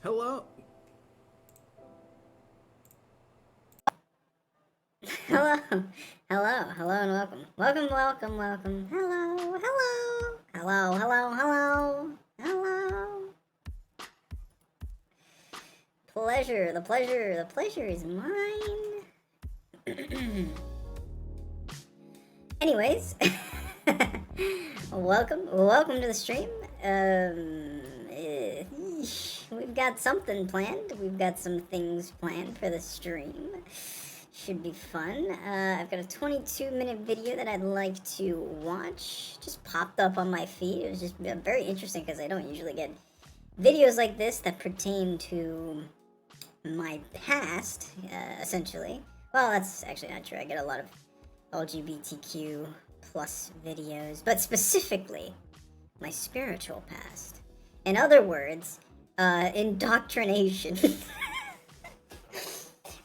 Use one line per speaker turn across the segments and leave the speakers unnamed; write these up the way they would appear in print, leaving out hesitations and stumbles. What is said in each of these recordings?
Hello.
Hello, hello, and welcome. Welcome. Hello. The pleasure is mine. Anyways, welcome to the stream. We've got something planned. We've got some things planned for the stream. Should be fun. I've got a 22-minute video that I'd like to watch. Just popped up on my feed. It was just very interesting because I don't usually get videos like this that pertain to my past, essentially. Well, that's actually not true. I get a lot of LGBTQ plus videos, but specifically my spiritual past. In other words, indoctrination.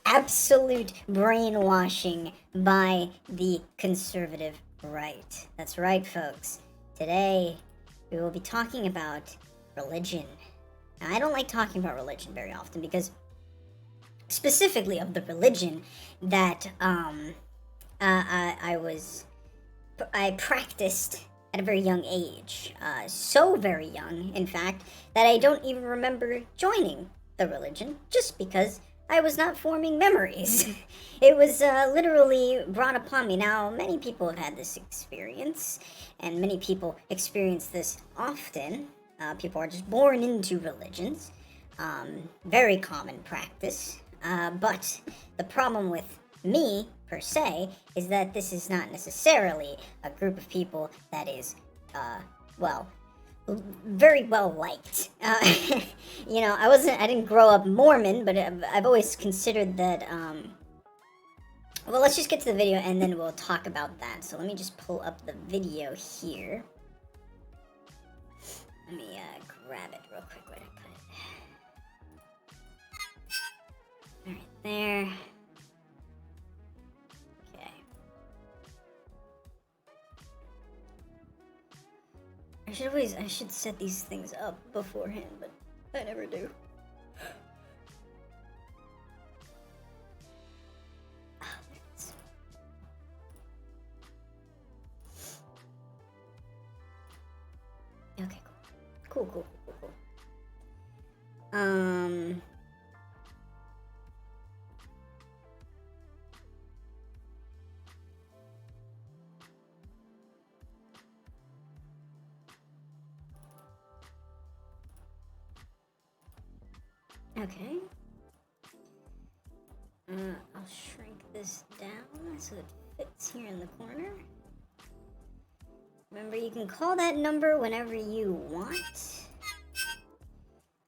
Absolute brainwashing by the conservative right. That's right, folks. Today, we will be talking about religion. Now, I don't like talking about religion very often because, specifically, of the religion that I practiced at a very young age. So very young, in fact, that I don't even remember joining the religion just because I was not forming memories. It was literally brought upon me. Now, many people have had this experience, and many people experience this often. People are just born into religions. Very common practice. But the problem with me, per se, is that this is not necessarily a group of people that is, well, very well liked. I didn't grow up Mormon, but I've always considered that. Well, let's just get to the video and then we'll talk about that. So let me just pull up the video here. Let me grab it real quick. Where did I put it? All right, there. I should set these things up beforehand, but I never do. Okay, cool. Okay. I'll shrink this down so it fits here in the corner. Remember, you can call that number whenever you want.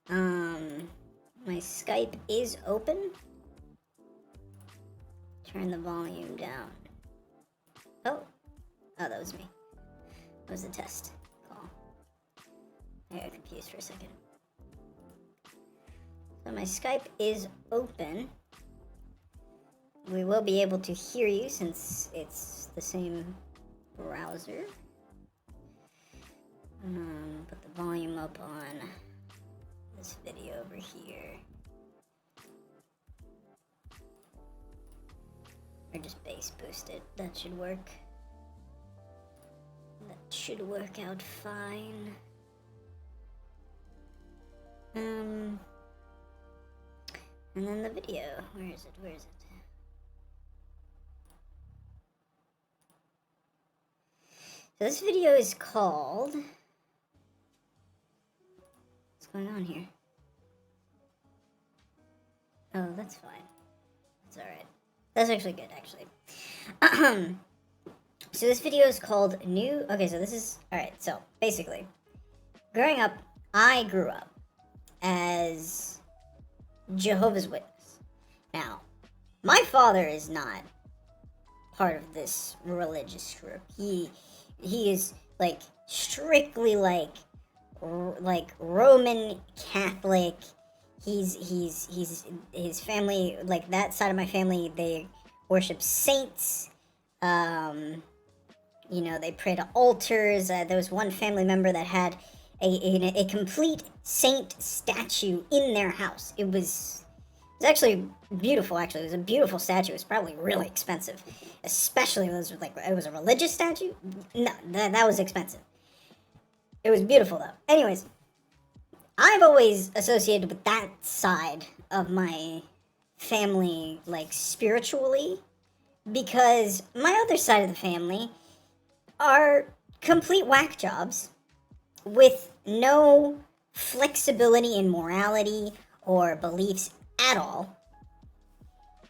My Skype is open. Turn the volume down. Oh, that was me. That was a test call. I got confused for a second. So my Skype is open. We will be able to hear you since it's the same browser. Put the volume up on this video over here. Or just bass boost it. That should work. That should work out fine. And then the video. Where is it? So this video is called... What's going on here? Oh, that's fine. That's alright. That's actually good, actually. So this video is called New... Okay, so this is... Alright, so basically, growing up, I grew up as Jehovah's Witness. Now, my father is not part of this religious group. He is like strictly like Roman Catholic. He's his family, like that side of my family, they worship saints. They pray to altars. There was one family member that had a complete saint statue in their house. It was actually beautiful. Actually, it was a beautiful statue. It was probably really expensive, especially it was a religious statue. No, that was expensive. It was beautiful though. Anyways, I've always associated with that side of my family, like spiritually, because my other side of the family are complete whack jobs with no flexibility in morality or beliefs at all,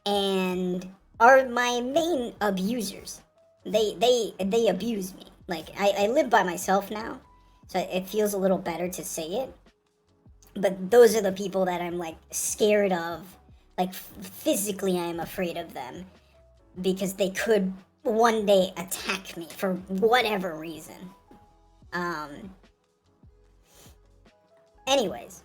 and are my main abusers. They abuse me. Like I live by myself now, so it feels a little better to say it. But those are the people that I'm like scared of. Like physically, I am afraid of them because they could one day attack me for whatever reason. Anyways,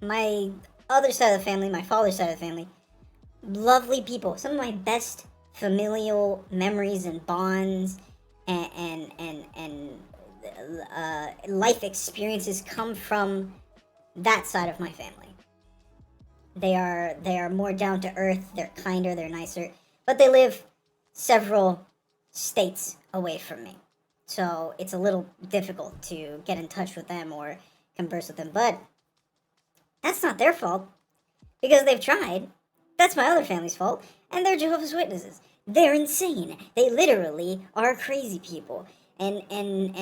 my other side of the family, my father's side of the family, lovely people. Some of my best familial memories and bonds and life experiences come from that side of my family. They are more down to earth. They're kinder. They're nicer. But they live several states away from me, so it's a little difficult to get in touch with them or converse with them. But that's not their fault because they've tried. That's my other family's fault, and they're Jehovah's Witnesses. They're insane. They literally are crazy people, and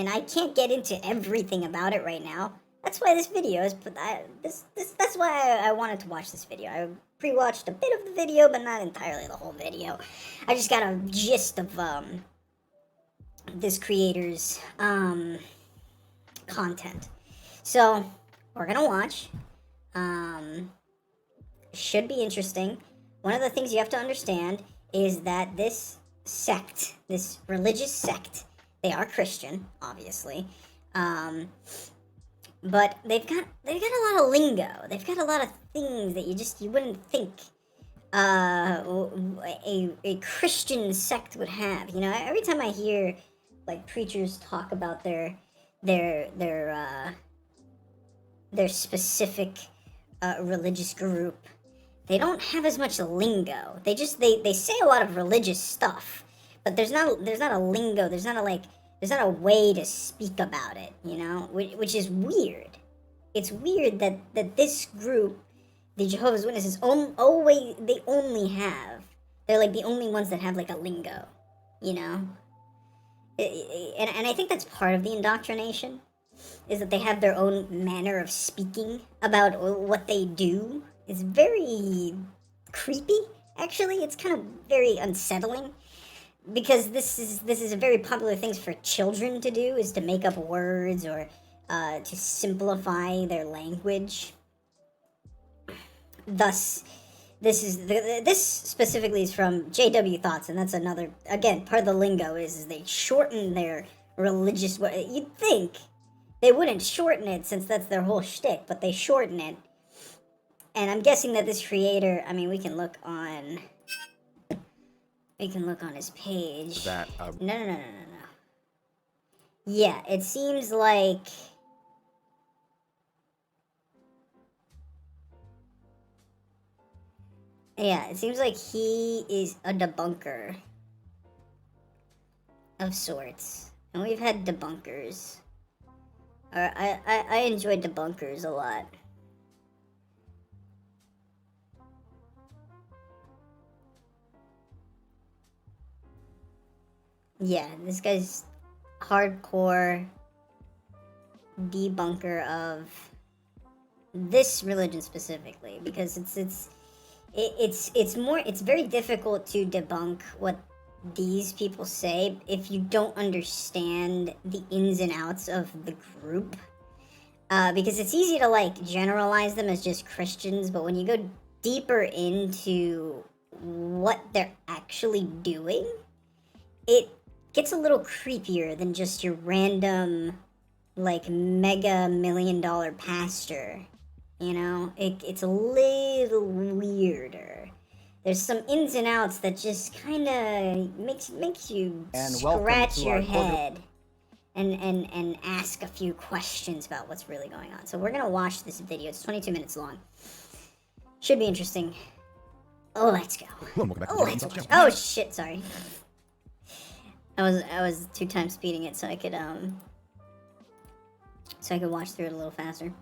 I can't get into everything about it right now. That's why this video is. But that's why I wanted to watch this video. I pre-watched a bit of the video, but not entirely the whole video. I just got a gist of this creator's content. So we're gonna watch. Should be interesting. One of the things you have to understand is that this sect, this religious sect, they are Christian, obviously, but they've got a lot of lingo. They've got a lot of things that you wouldn't think a Christian sect would have. You know, every time I hear like preachers talk about their specific religious group, they don't have as much lingo. They say a lot of religious stuff, but there's not a lingo. There's not a way to speak about it, you know, which is weird. It's weird that this group, the Jehovah's Witnesses, they're like the only ones that have like a lingo, you know. And I think that's part of the indoctrination, is that they have their own manner of speaking about what they do. It's very creepy, actually. It's kind of very unsettling, because this is a very popular thing for children to do, is to make up words or to simplify their language. Thus, this specifically is from JW Thoughts, and that's another, again, part of the lingo is they shorten their religious. You'd think they wouldn't shorten it, since that's their whole shtick, but they shorten it. And I'm guessing that this creator, I mean, we can look on his page. No. Yeah, it seems like he is a debunker of sorts. And we've had debunkers. I enjoy debunkers a lot. Yeah, this guy's hardcore debunker of this religion specifically, because it's very difficult to debunk what these people say if you don't understand the ins and outs of the group, because it's easy to like generalize them as just Christians, but when you go deeper into what they're actually doing, it gets a little creepier than just your random like mega $1 million pastor. You know, it's a little weirder. There's some ins and outs that just kind of makes you scratch your head. and ask a few questions about what's really going on. So we're gonna watch this video. It's 22 minutes long. Should be interesting. Oh, let's go. Oh shit! Sorry. I was 2 times speeding it so I could watch through it a little faster.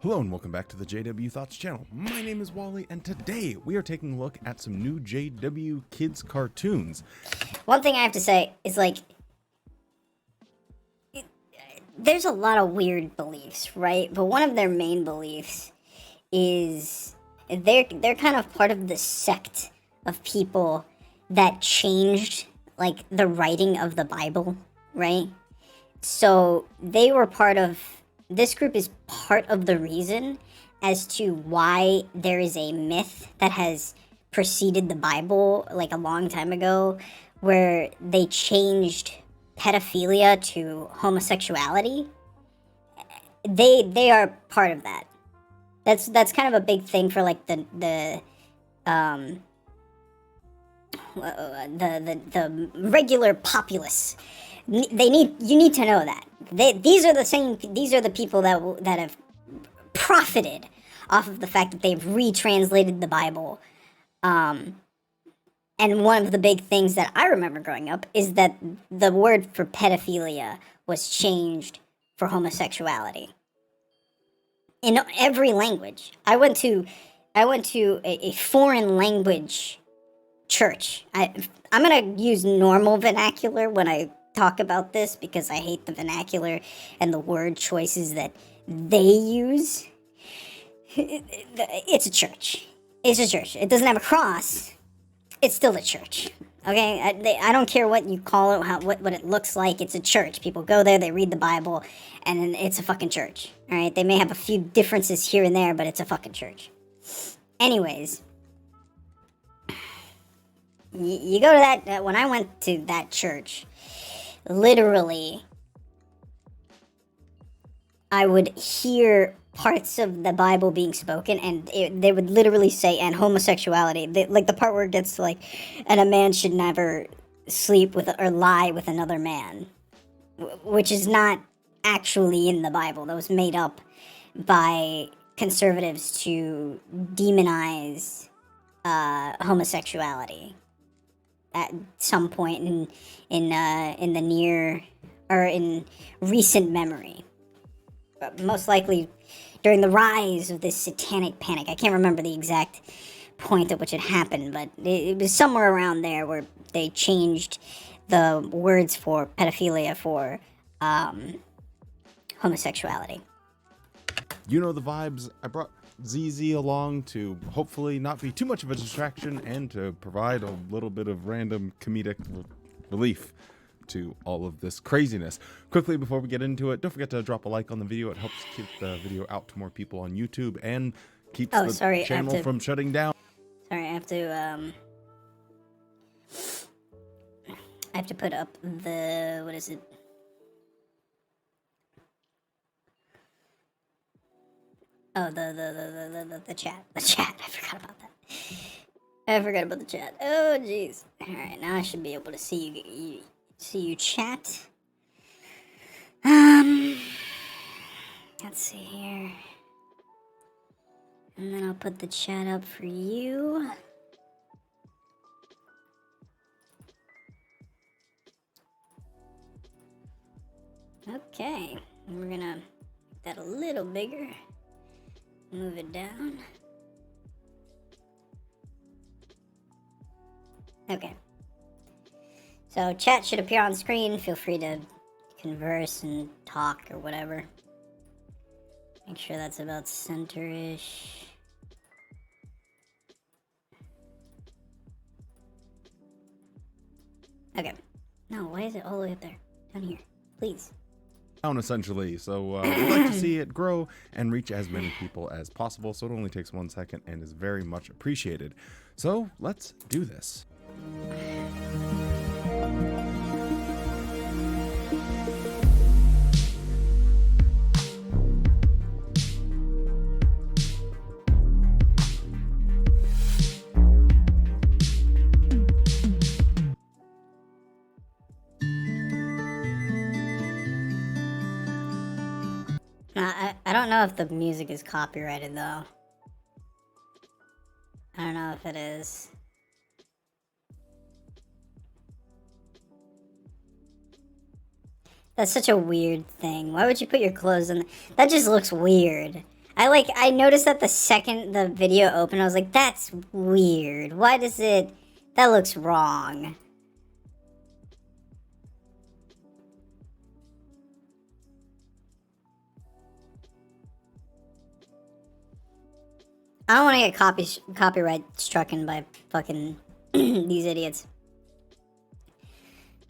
Hello and welcome back to the JW Thoughts channel. My name is Wally and today we are taking a look at some new JW Kids cartoons.
One thing I have to say is there's a lot of weird beliefs, right? But one of their main beliefs is they're kind of part of the sect of people that changed like the writing of the Bible, right? So they were this group is part of the reason as to why there is a myth that has preceded the Bible like a long time ago where they changed pedophilia to homosexuality. They are part of that. That's kind of a big thing for like the regular populace. You need to know that these are the people that have profited off of the fact that they've retranslated the Bible. And one of the big things that I remember growing up is that the word for pedophilia was changed for homosexuality. In every language. I went to a foreign language church. I'm going to use normal vernacular when I talk about this because I hate the vernacular and the word choices that they use. It's a church. It's a church. It doesn't have a cross. It's still a church, okay? I don't care what you call it, what it looks like. It's a church. People go there, they read the Bible, and then it's a fucking church, all right? They may have a few differences here and there, but it's a fucking church. Anyways, you go to that, when I went to that church, literally, I would hear parts of the Bible being spoken, and they would literally say, and homosexuality, like the part where it gets to like, and a man should never sleep with or lie with another man, which is not actually in the Bible. That was made up by conservatives to demonize homosexuality at some point in the near or in recent memory. Most likely during the rise of this satanic panic. I can't remember the exact point at which it happened, but it was somewhere around there where they changed the words for pedophilia for homosexuality.
You know the vibes. I brought ZZ along to hopefully not be too much of a distraction and to provide a little bit of random comedic relief to all of this craziness. Quickly, before we get into it, don't forget to drop a like on the video. It helps keep the video out to more people on YouTube and keeps the channel from shutting down.
Sorry, I have to put up the, what is it? Oh, the chat. The chat. I forgot about that. I forgot about the chat. Oh, jeez. All right, now I should be able to see you chat. Let's see here. And then I'll put the chat up for you. Okay. We're gonna make that a little bigger. Move it down. Okay. So chat should appear on screen. Feel free to converse and talk or whatever. Make sure that's about center-ish. Okay. No, why is it all the way up there? Down here. Please.
Down essentially. So we'd like to see it grow and reach as many people as possible. So it only takes 1 second and is very much appreciated. So let's do this.
I don't know if the music is copyrighted though. I don't know if it is. That's such a weird thing. Why would you put your clothes in? That just looks weird. I noticed that the second the video opened, I was like, that's weird. Why does it, that looks wrong. I don't want to get copyright strucken by fucking these idiots.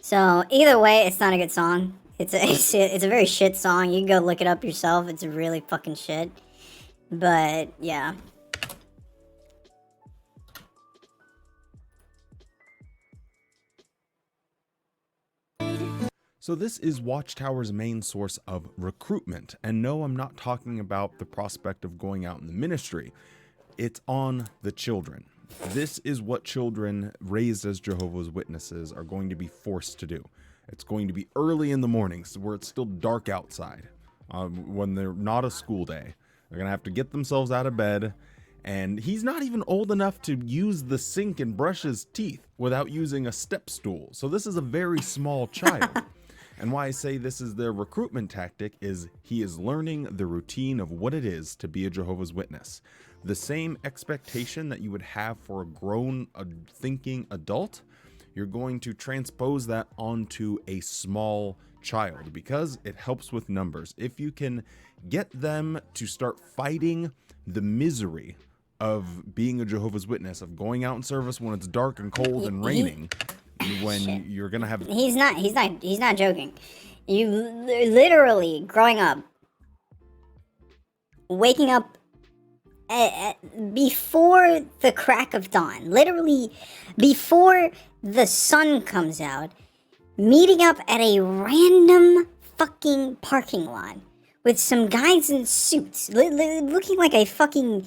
So either way, it's not a good song. It's a very shit song. You can go look it up yourself. It's really fucking shit. But yeah.
So this is Watchtower's main source of recruitment. And no, I'm not talking about the prospect of going out in the ministry. It's on the children. This is what children raised as Jehovah's Witnesses are going to be forced to do. It's going to be early in the mornings where it's still dark outside, when they're not a school day. They're going to have to get themselves out of bed. And he's not even old enough to use the sink and brush his teeth without using a step stool. So this is a very small child. And why I say this is their recruitment tactic is he is learning the routine of what it is to be a Jehovah's Witness. The same expectation that you would have for a grown, thinking adult, you're going to transpose that onto a small child because it helps with numbers. If you can get them to start fighting the misery of being a Jehovah's Witness, of going out in service when it's dark and cold and raining, when you're gonna have...
He's not joking. You literally, growing up, waking up before the crack of dawn, literally before the sun comes out, meeting up at a random fucking parking lot with some guys in suits, looking like a fucking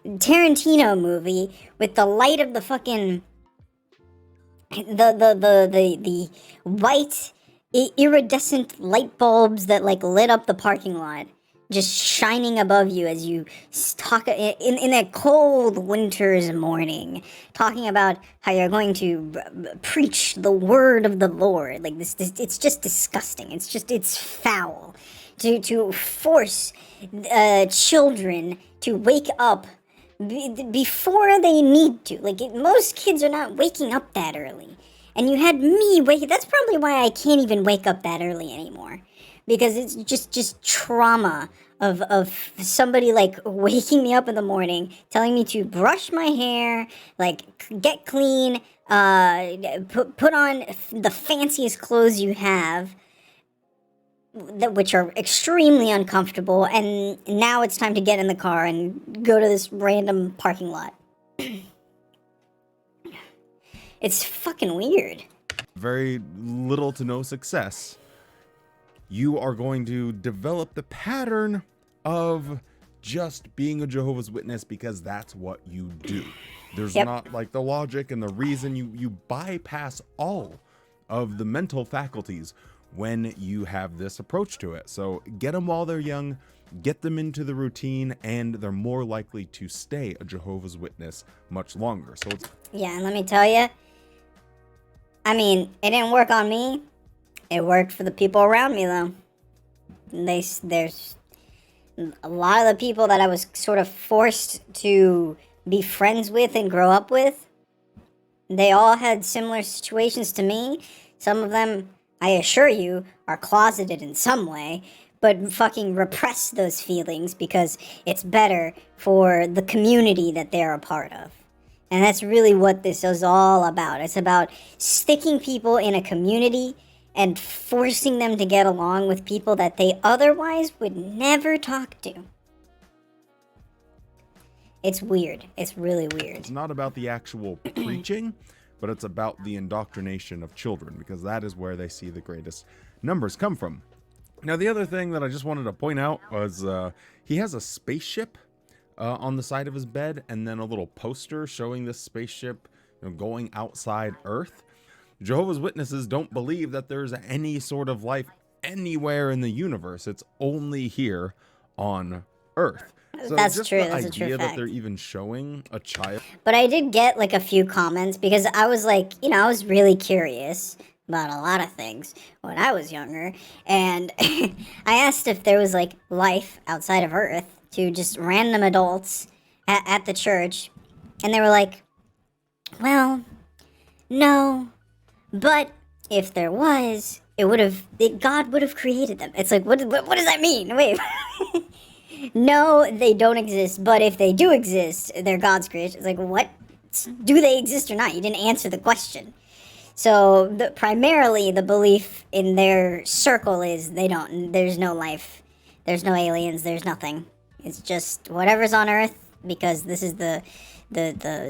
Tarantino movie, with the light of the fucking the white iridescent light bulbs that like lit up the parking lot, just shining above you as you talk in a cold winter's morning, talking about how you're going to preach the word of the Lord. Like this it's just disgusting. It's foul to force children to wake up before they need to. Like, most kids are not waking up that early. And you had me waking... That's probably why I can't even wake up that early anymore. Because it's just trauma of somebody, like, waking me up in the morning, telling me to brush my hair, like, get clean, put on the fanciest clothes you have, which are extremely uncomfortable, and now it's time to get in the car and go to this random parking lot. It's fucking weird.
Very little to no success. You are going to develop the pattern of just being a Jehovah's Witness because that's what you do. There's not like the logic and the reason. You bypass all of the mental faculties when you have this approach to it. So get them while they're young, get them into the routine, and they're more likely to stay a Jehovah's Witness much longer. So it's...
Yeah, and let me tell you, I mean, it didn't work on me. It worked for the people around me, though. There's a lot of the people that I was sort of forced to be friends with and grow up with. They all had similar situations to me. Some of them, I assure you, are closeted in some way, but fucking repress those feelings because it's better for the community that they're a part of. And that's really what this is all about. It's about sticking people in a community and forcing them to get along with people that they otherwise would never talk to. It's weird. It's really weird.
It's not about the actual preaching, but it's about the indoctrination of children, because that is where they see the greatest numbers come from. Now, the other thing that I just wanted to point out was he has a spaceship on the side of his bed, and then a little poster showing this spaceship, going outside Earth. Jehovah's Witnesses don't believe that there's any sort of life anywhere in the universe. It's only here on Earth. So
That's
just
true.
the
That's a true
idea that
fact.
they're even showing a child.
But I did get like a few comments because I was like, I was really curious about a lot of things when I was younger. And I asked if there was like life outside of Earth to just random adults at the church. And they were like, well, no. But if there was, God would have created them. It's like, what does that mean? Wait. No, they don't exist, but if they do exist, they're God's creation. It's like, what? Do they exist or not? You didn't answer the question. So, primarily, the belief in their circle is there's no life, there's no aliens, there's nothing. It's just whatever's on Earth, because this is the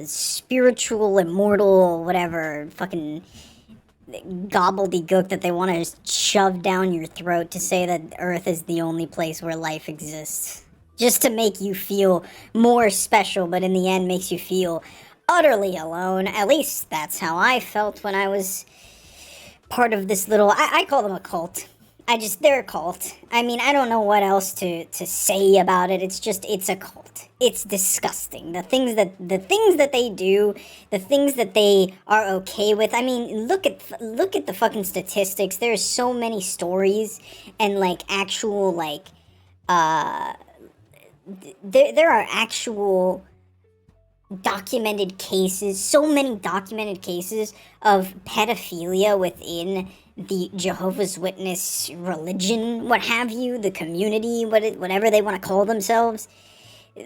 spiritual, immortal, whatever, fucking gobbledygook that they want to shove down your throat to say that Earth is the only place where life exists. Just to make you feel more special, but in the end makes you feel utterly alone. At least that's how I felt when I was part of this little... I call them a cult. They're a cult. I mean, I don't know what else to say about it. It's a cult. It's disgusting. The things that they do, the things that they are okay with. I mean, look at the fucking statistics. There's so many stories and like actual like there are actual documented cases, so many documented cases of pedophilia within the Jehovah's Witness religion, what have you, the community, whatever they want to call themselves.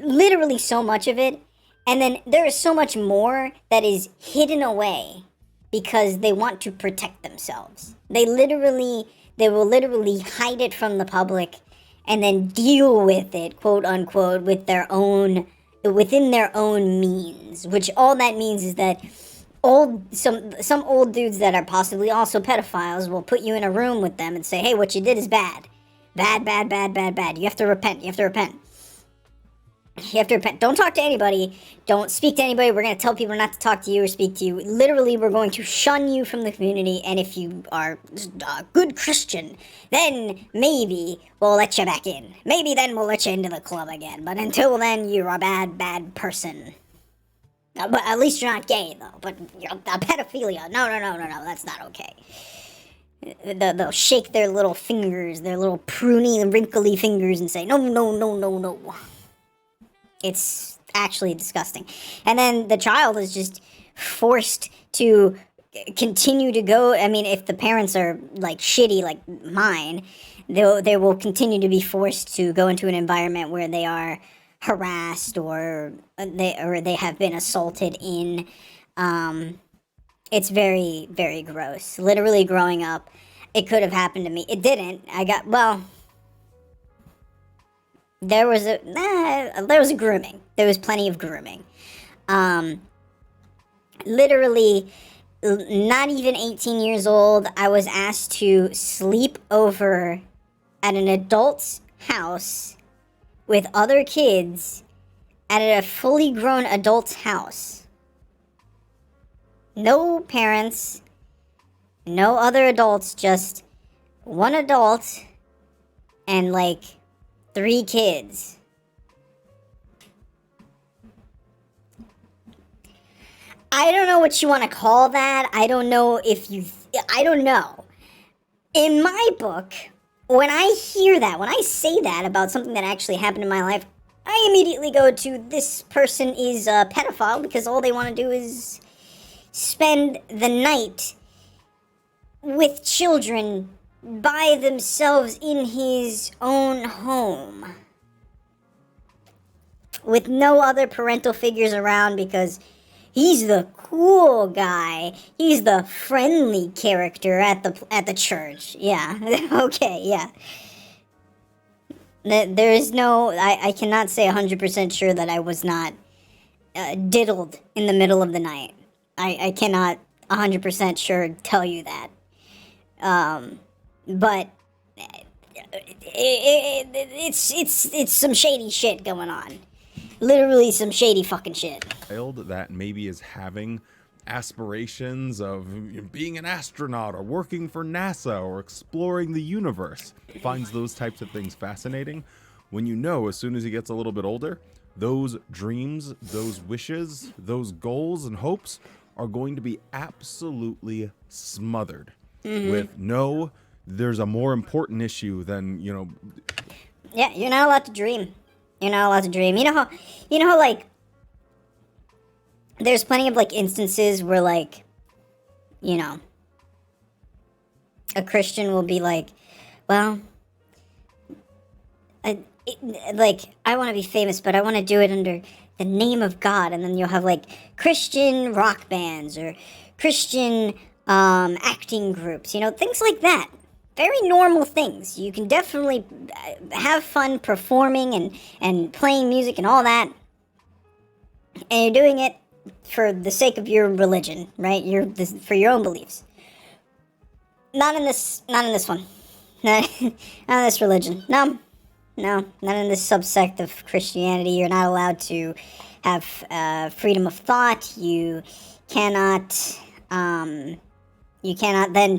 Literally so much of it. And then there is so much more that is hidden away because they want to protect themselves. They will literally hide it from the public and then deal with it, quote unquote, within their own means. Which all that means is that some old dudes that are possibly also pedophiles will put you in a room with them and say, hey, what you did is bad. Bad, bad, bad, bad, bad. You have to repent. You have to repent. You have to repent. Don't talk to anybody. Don't speak to anybody. We're going to tell people not to talk to you or speak to you. Literally, we're going to shun you from the community. And if you are a good Christian, then maybe we'll let you back in. Maybe then we'll let you into the club again. But until then, you're a bad, bad person. But at least you're not gay, though. But you're a pedophilia. No, that's not okay. They'll shake their little fingers, their little pruny and wrinkly fingers and say, no. It's actually disgusting. And then the child is just forced to continue to go. I mean, if the parents are like shitty like mine, they will continue to be forced to go into an environment where they are harassed or they have been assaulted in. It's very, very gross. Literally growing up, it could have happened to me. It didn't. There was a grooming. There was plenty of grooming. Literally, not even 18 years old, I was asked to sleep over at an adult's house with other kids at a fully grown adult's house. No parents, no other adults, just one adult and like 3 kids. I don't know what you want to call that. I don't know. In my book, when I hear that, when I say that about something that actually happened in my life, I immediately go to this person is a pedophile because all they want to do is spend the night with children by themselves in his own home with no other parental figures around because he's the cool guy. He's the friendly character at the church. Yeah. Okay, yeah. There is no... I cannot say 100% sure that I was not diddled in the middle of the night. I cannot 100% sure tell you that. But it's some shady shit going on. Literally some shady fucking shit.
That maybe is having aspirations of being an astronaut or working for NASA or exploring the universe, finds those types of things fascinating, when you know as soon as he gets a little bit older, those dreams, those wishes, those goals and hopes are going to be absolutely smothered with no, there's a more important issue than,
Yeah, you're not allowed to dream. You're not allowed to dream. You know how like, there's plenty of like instances where like, a Christian will be like, well, I want to be famous, but I want to do it under the name of God. And then you'll have like Christian rock bands or Christian acting groups, things like that. Very normal things. You can definitely have fun performing and playing music and all that. And you're doing it for the sake of your religion, right? For your own beliefs. Not in this one. Not in this religion. No, not in this subsect of Christianity. You're not allowed to have freedom of thought. You cannot then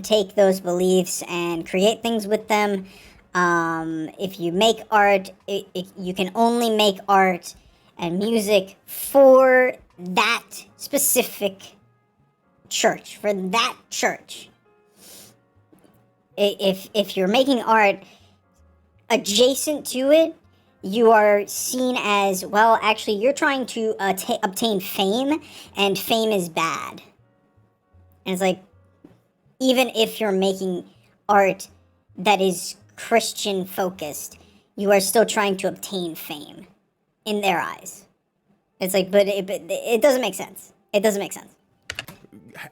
take those beliefs and create things with them. If you make art, you can only make art and music for that specific church, for that church. If you're making art adjacent to it, you are seen as, well, actually, you're trying to obtain fame, and fame is bad. And it's like, even if you're making art that is Christian focused, you are still trying to obtain fame in their eyes. It's like, but it doesn't make sense. It doesn't make sense.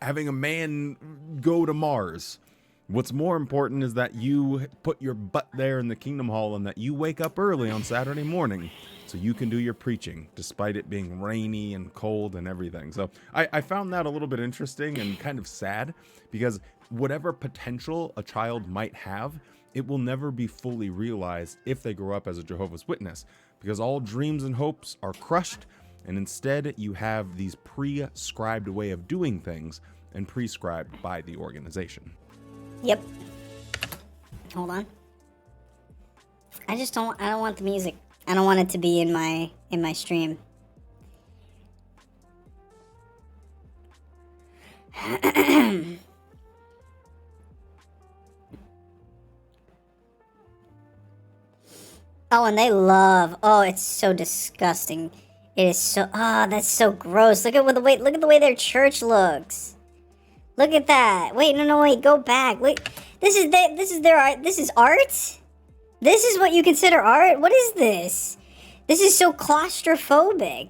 Having a man go to Mars. What's more important is that you put your butt there in the Kingdom Hall and that you wake up early on Saturday morning so you can do your preaching, despite it being rainy and cold and everything. So I found that a little bit interesting and kind of sad, because whatever potential a child might have, it will never be fully realized if they grow up as a Jehovah's Witness, because all dreams and hopes are crushed, and instead you have these prescribed way of doing things and prescribed by the organization.
Yep. Hold on. I don't want the music. I don't want it to be in my stream. Oh, and it's so disgusting. It is so, that's so gross. Look at the way their church looks. Look at that. Wait, no, wait, go back. Wait, this is their art. This is art? This is what you consider art? What is this? This is so claustrophobic.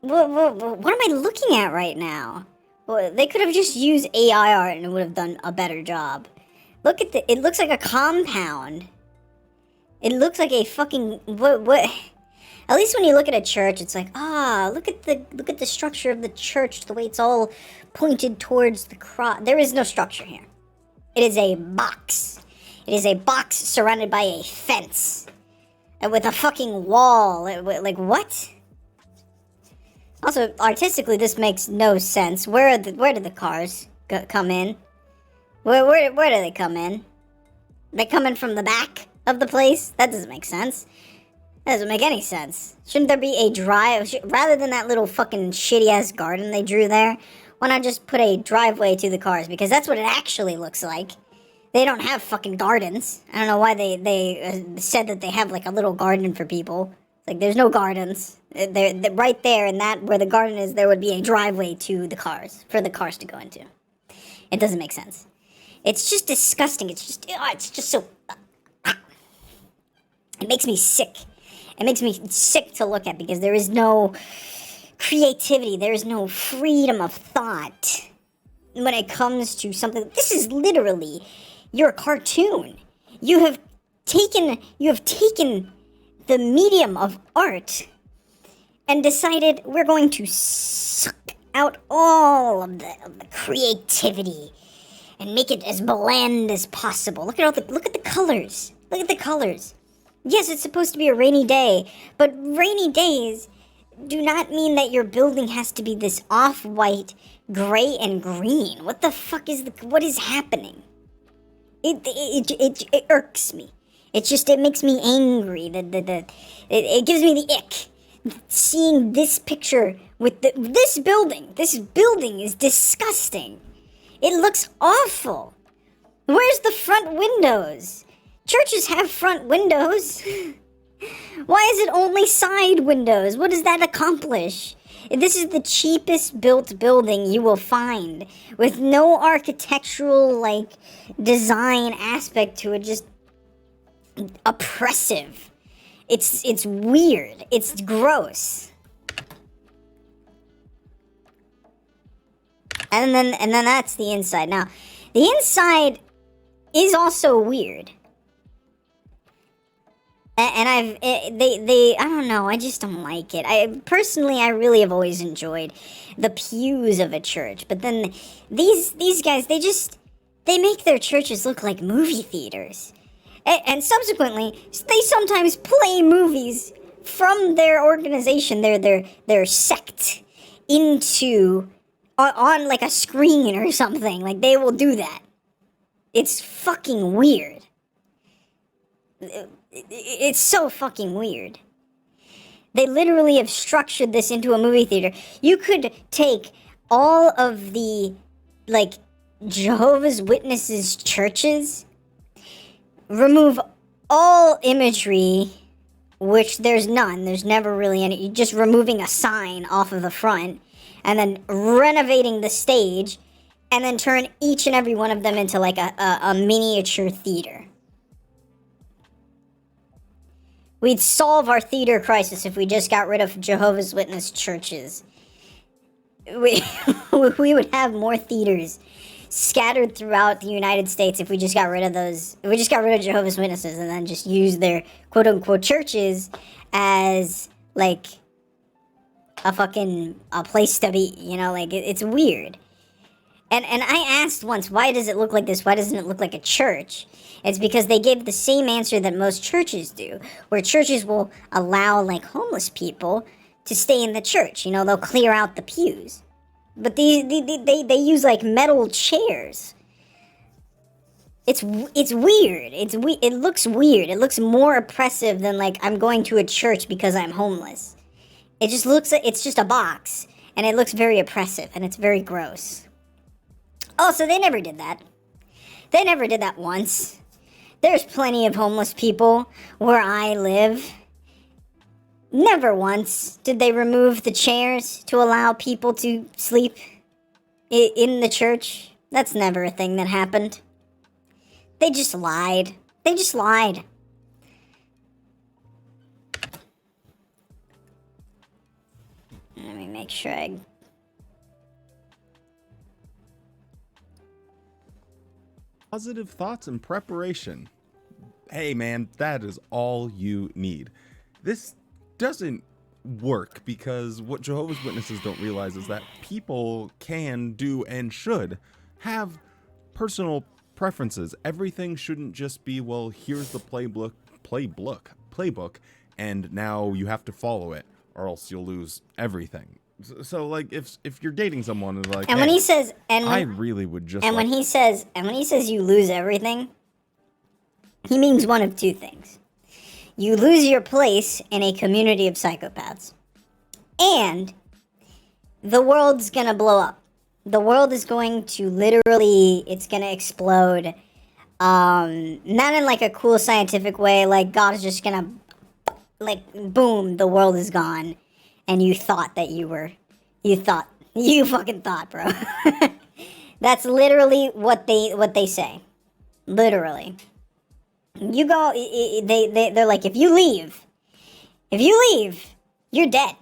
What am I looking at right now? Well, they could have just used AI art and it would have done a better job. Look at it looks like a compound. It looks like a fucking, what? At least when you look at a church, it's like, look at the structure of the church, the way it's all pointed towards the cross. There is no structure here. It is a box. It is a box surrounded by a fence. And with a fucking wall. Like, what? Also, artistically, this makes no sense. Where did the cars come in? Where do they come in? They come in from the back of the place? That doesn't make sense. That doesn't make any sense. Shouldn't there be a drive? Rather than that little fucking shitty-ass garden they drew there, why not just put a driveway to the cars? Because that's what it actually looks like. They don't have fucking gardens. I don't know why they said that they have like a little garden for people. It's like, there's no gardens. They're right there, and that where the garden is, there would be a driveway to the cars, for the cars to go into. It doesn't make sense. It's just disgusting. It's just so... It makes me sick. It makes me sick to look at, because there is no creativity. There is no freedom of thought when it comes to something. This is literally your cartoon. You have taken the medium of art and decided we're going to suck out all of the creativity and make it as bland as possible. Look at the colors. Look at the colors. Yes, it's supposed to be a rainy day, but rainy days do not mean that your building has to be this off-white, gray and green. What the fuck what is happening? It irks me. It makes me angry. It gives me the ick. Seeing this picture with this building. This building is disgusting. It looks awful. Where's the front windows? Churches have front windows. Why is it only side windows? What does that accomplish? This is the cheapest built building you will find, with no architectural, like, design aspect to it, just oppressive. It's weird. It's gross. And then that's the inside. Now, the inside is also weird. And I don't know, I just don't like it. I really have always enjoyed the pews of a church, but then these guys, they make their churches look like movie theaters. And subsequently, they sometimes play movies from their organization, their sect, into, on like a screen or something. Like, they will do that. It's fucking weird. It's so fucking weird. They literally have structured this into a movie theater. You could take all of the, like, Jehovah's Witnesses churches, remove all imagery, which there's none, there's never really any, just removing a sign off of the front, and then renovating the stage, and then turn each and every one of them into, like, a miniature theater. We'd solve our theater crisis if we just got rid of Jehovah's Witness churches. We would have more theaters scattered throughout the United States if we just got rid of those. If we just got rid of Jehovah's Witnesses and then just used their quote-unquote churches as, like, a place to be, you know? Like, it's weird. And I asked once, why does it look like this? Why doesn't it look like a church? It's because they gave the same answer that most churches do, where churches will allow, like, homeless people to stay in the church. You know, they'll clear out the pews. But they use, like, metal chairs. It's weird. It looks weird. It looks more oppressive than, like, I'm going to a church because I'm homeless. It just looks like it's just a box, and it looks very oppressive, and it's very gross. Also, they never did that. They never did that once. There's plenty of homeless people where I live. Never once did they remove the chairs to allow people to sleep in the church. That's never a thing that happened. They just lied. They just lied. Let me make sure I...
Positive thoughts and preparation. Hey man, that is all you need. This doesn't work because what Jehovah's Witnesses don't realize is that people can do and should have personal preferences. Everything shouldn't just be, well, here's the playbook, and now you have to follow it or else you'll lose everything. So, like, if you're dating someone and like,
and when he says,
I really would just,
and when he says you lose everything, he means one of two things: you lose your place in a community of psychopaths, and the world's gonna blow up. The world is going to literally, it's gonna explode. Not in like a cool scientific way, like God's just gonna, like, boom, the world is gone. And you thought that you fucking thought, bro. That's literally what they say. Literally. You go, they're like, if you leave, you're dead.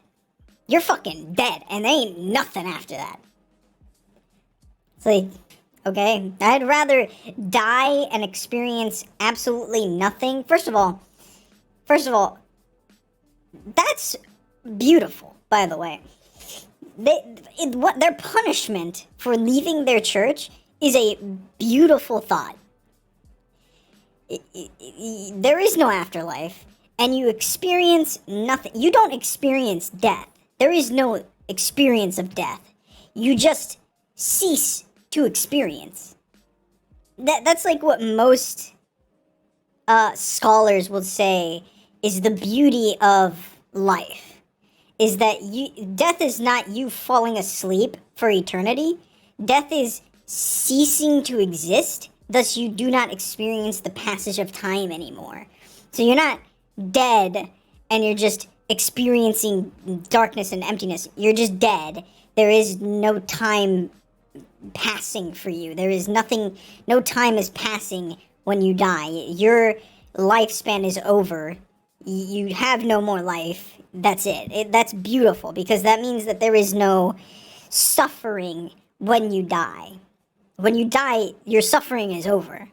You're fucking dead. And there ain't nothing after that. It's like, okay, I'd rather die and experience absolutely nothing. First of all, that's beautiful, by the way. Their punishment for leaving their church is a beautiful thought. There is no afterlife, and you experience nothing. You don't experience death. There is no experience of death. You just cease to experience. That's like what most scholars will say is the beauty of life is that death is not you falling asleep for eternity. Death is ceasing to exist, thus you do not experience the passage of time anymore. So you're not dead and you're just experiencing darkness and emptiness. You're just dead. There is no time passing for you. There is nothing, no time is passing when you die. Your lifespan is over. You have no more life. That's it. That's beautiful because that means that there is no suffering when you die. When you die, your suffering is over.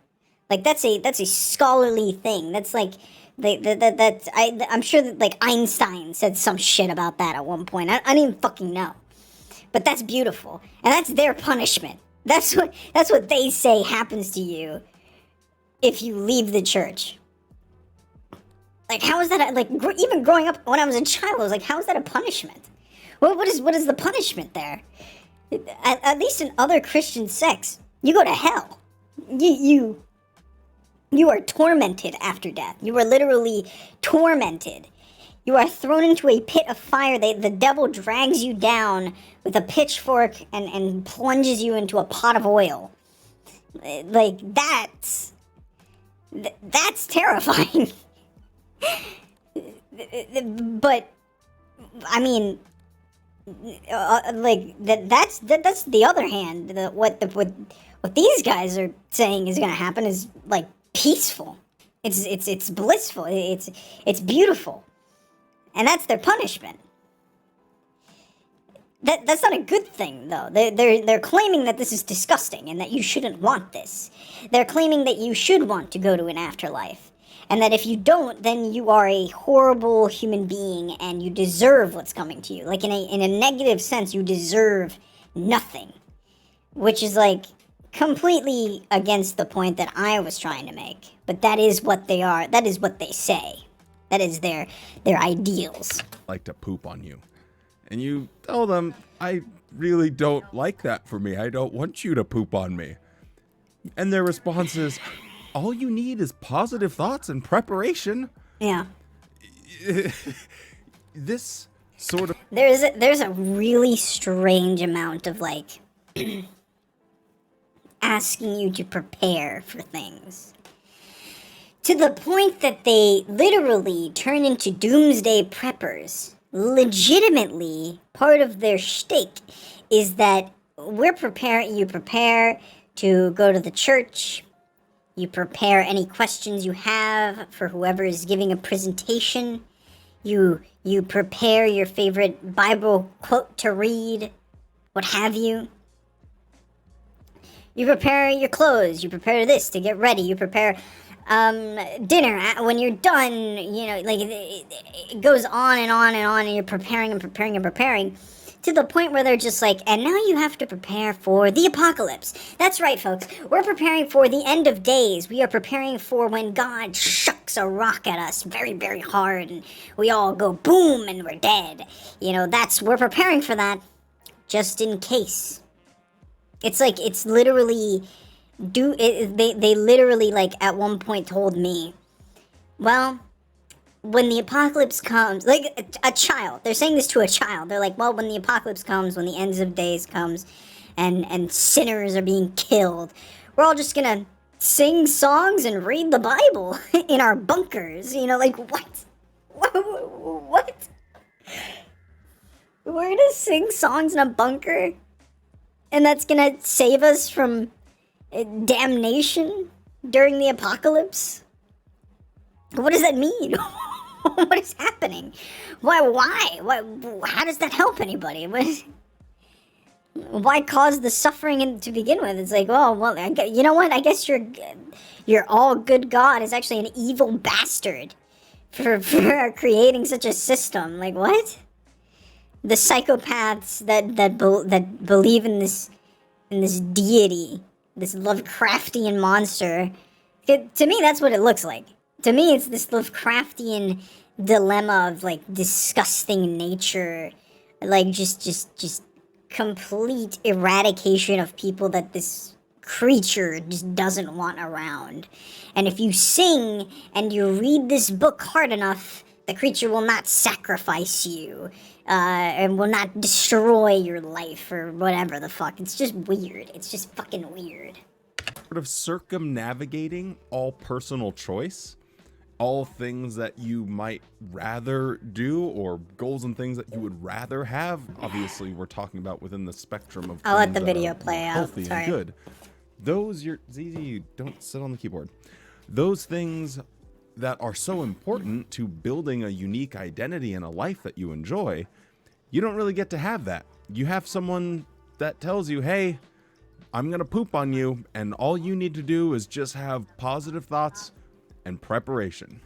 Like that's a scholarly thing. That's like I'm sure that like Einstein said some shit about that at one point. I don't even fucking know. But that's beautiful, and that's their punishment. That's what they say happens to you if you leave the church. Like, how is that? Like, even growing up when I was a child, I was like, how is that a punishment? What is the punishment there? At least in other Christian sects, you go to hell. You are tormented after death. You are literally tormented. You are thrown into a pit of fire. The devil drags you down with a pitchfork and plunges you into a pot of oil. Like, that's terrifying. But, I mean, that's the other hand. What these guys are saying is going to happen is, like, peaceful. It's blissful. It's beautiful. And that's their punishment. That's not a good thing, though. They're claiming that this is disgusting and that you shouldn't want this. They're claiming that you should want to go to an afterlife. And that if you don't, then you are a horrible human being and you deserve what's coming to you. Like, in a negative sense, you deserve nothing. Which is, like, completely against the point that I was trying to make. But that is what they are. That is what they say. That is their ideals.
Like to poop on you. And you tell them, I really don't like that for me. I don't want you to poop on me. And their response is, all you need is positive thoughts and preparation.
Yeah.
This sort of...
There's a really strange amount of, like, asking you to prepare for things. To the point that they literally turn into doomsday preppers. Legitimately, part of their shtick is that you prepare to go to the church, you prepare any questions you have for whoever is giving a presentation, you prepare your favorite Bible quote to read, what have you. You prepare your clothes, you prepare this to get ready, you prepare dinner. When you're done, you know, like it goes on and on and on, and you're preparing and preparing and preparing to the point where they're just like, and now you have to prepare for the apocalypse. That's right, folks. We're preparing for the end of days. We are preparing for when God shucks a rock at us very, very hard, and we all go boom and we're dead. You know, we're preparing for that just in case. It's like, it's literally... They literally, like, at one point told me, well, when the apocalypse comes, like, a child, they're saying this to a child, they're like, well, when the apocalypse comes, when the ends of days comes, and sinners are being killed, we're all just gonna sing songs and read the Bible in our bunkers, you know, like, what? What? We're gonna sing songs in a bunker? And that's gonna save us from damnation during the apocalypse? What does that mean? What is happening? Why? How does that help anybody? Why cause the suffering to begin with? It's like, oh, well, you know what? I guess your all good God is actually an evil bastard for creating such a system. Like, what? The psychopaths that believe in this deity, this Lovecraftian monster. To me, that's what it looks like. To me, it's this Lovecraftian dilemma of, like, disgusting nature. Like, just complete eradication of people that this creature just doesn't want around. And if you sing and you read this book hard enough, the creature will not sacrifice you, and will not destroy your life or whatever the fuck. It's just weird. It's just fucking weird.
Sort of circumnavigating all personal choice, all things that you might rather do, or goals and things that you would rather have. Obviously, we're talking about within the spectrum of
I'll let
things
the
that
video
are
play out.
healthy
Sorry.
and good. Those ZZ, don't sit on the keyboard. Those things that are so important to building a unique identity and a life that you enjoy, you don't really get to have that. You have someone that tells you, hey, I'm gonna poop on you, and all you need to do is just have positive thoughts and preparation.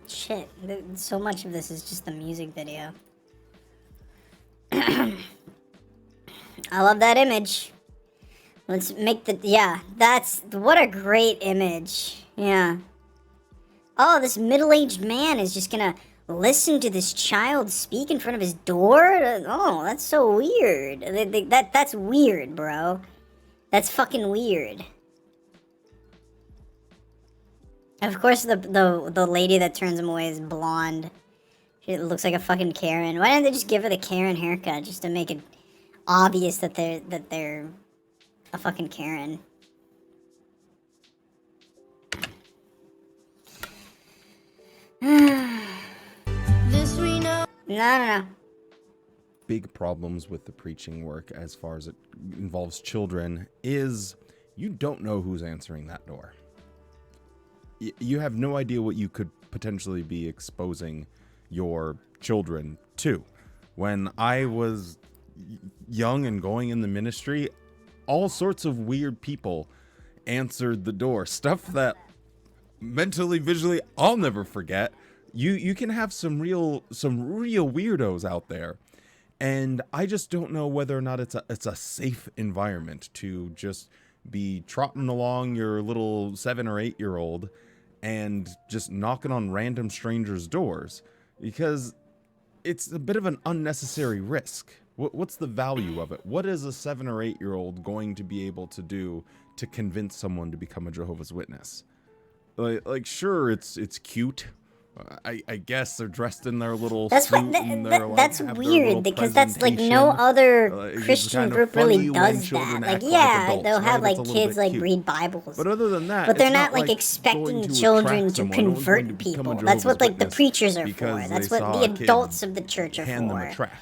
Shit, so much of this is just the music video. I love that image. Let's make that's, what a great image. Yeah. Oh, this middle-aged man is just gonna listen to this child speak in front of his door? Oh, that's so weird. That's weird, bro. That's fucking weird. Of course, the lady that turns him away is blonde. She looks like a fucking Karen. Why didn't they just give her the Karen haircut just to make it obvious that they're a fucking Karen?
This we know.
No.
Big problems with the preaching work as far as it involves children is you don't know who's answering that door. You have no idea what you could potentially be exposing your children to. When I was young and going in the ministry, all sorts of weird people answered the door. Stuff that mentally, visually, I'll never forget. You can have some real weirdos out there. And I just don't know whether or not it's a safe environment to just be trotting along your little 7 or 8 year old and just knocking on random strangers' doors, because it's a bit of an unnecessary risk. What's the value of it? What is a 7 or 8 year old going to be able to do to convince someone to become a Jehovah's Witness? Like sure, it's cute. I guess they're dressed in their little
That's
suit
what,
and they're
that's
have their
weird,
little
because that's like no
presentation.
other
It's
Christian
kind of
group really
funny when
does
children
that. Like,
act like
yeah,
adults,
they'll have
right? It's
like
a little
kids
bit
like
cute.
read Bibles.
But other than that,
But they're
it's
not like
going
expecting
to
children
attract
to
someone. No one's going
convert
to become a
people. That's what
Jehovah's
like the
Witness
preachers are
because
for. That's
they
what
saw
the
a kid
adults of the church are
hand them a
for.
track.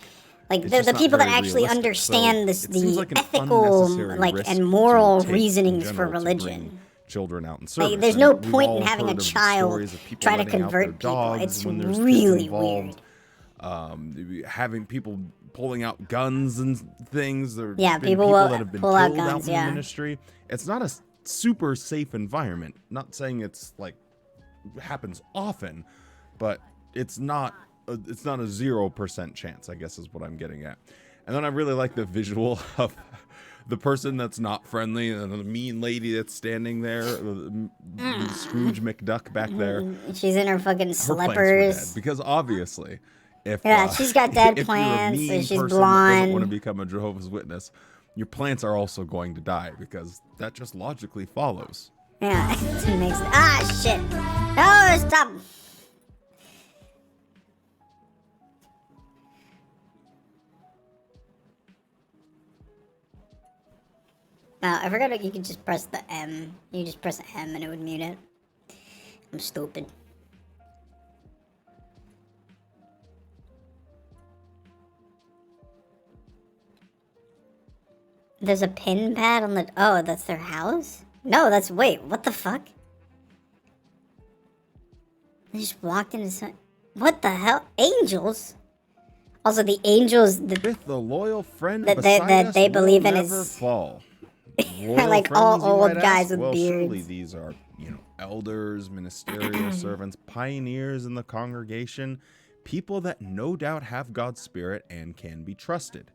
Like
It's
the
just not
people that
very
actually
realistic.
understand
So it seems
the
like an
ethical
unnecessary
like
risk
and
to
moral
take in
reasonings for
general to bring
religion.
children out in service.
Like, there's
And
no
we've
point
all
in having a
heard of
child
stories of people
try to
letting out their
convert people.
dogs
It's
when there's kids
really
involved.
weird.
Having people pulling out guns and things. There's
Yeah,
been
people
people
will
that have been
pull out
killed out
guns,
in
yeah.
the ministry. It's not a super safe environment. Not saying it's like happens often, but it's not a 0% chance, I guess is what I'm getting at. And then I really like the visual of the person that's not friendly and the mean lady that's standing there, Scrooge McDuck back there.
She's in her fucking
Her plants were dead,
slippers.
because obviously, if
Yeah, she's got dead
if
plants,
you're a mean
and she's
person that doesn't want
blonde.
to become a Jehovah's Witness, your plants are also going to die, because that just logically follows.
Yeah, it makes shit. No, stop. I forgot that you could just press the M. You just press M and it would mute it. I'm stupid. There's a pin pad on the... Oh, that's their house? No, that's... Wait, what the fuck? They just walked into some... What the hell? Angels? Also, the angels...
With the loyal friend
That
beside
they-
us,
they believe
we'll
in
never
is-
fall.
Like
Loyal
all
friends, you
old
might
guys
ask?
with
well, surely
beards.
these are, elders, ministerial servants, pioneers in the congregation, people that no doubt have God's spirit and can be trusted.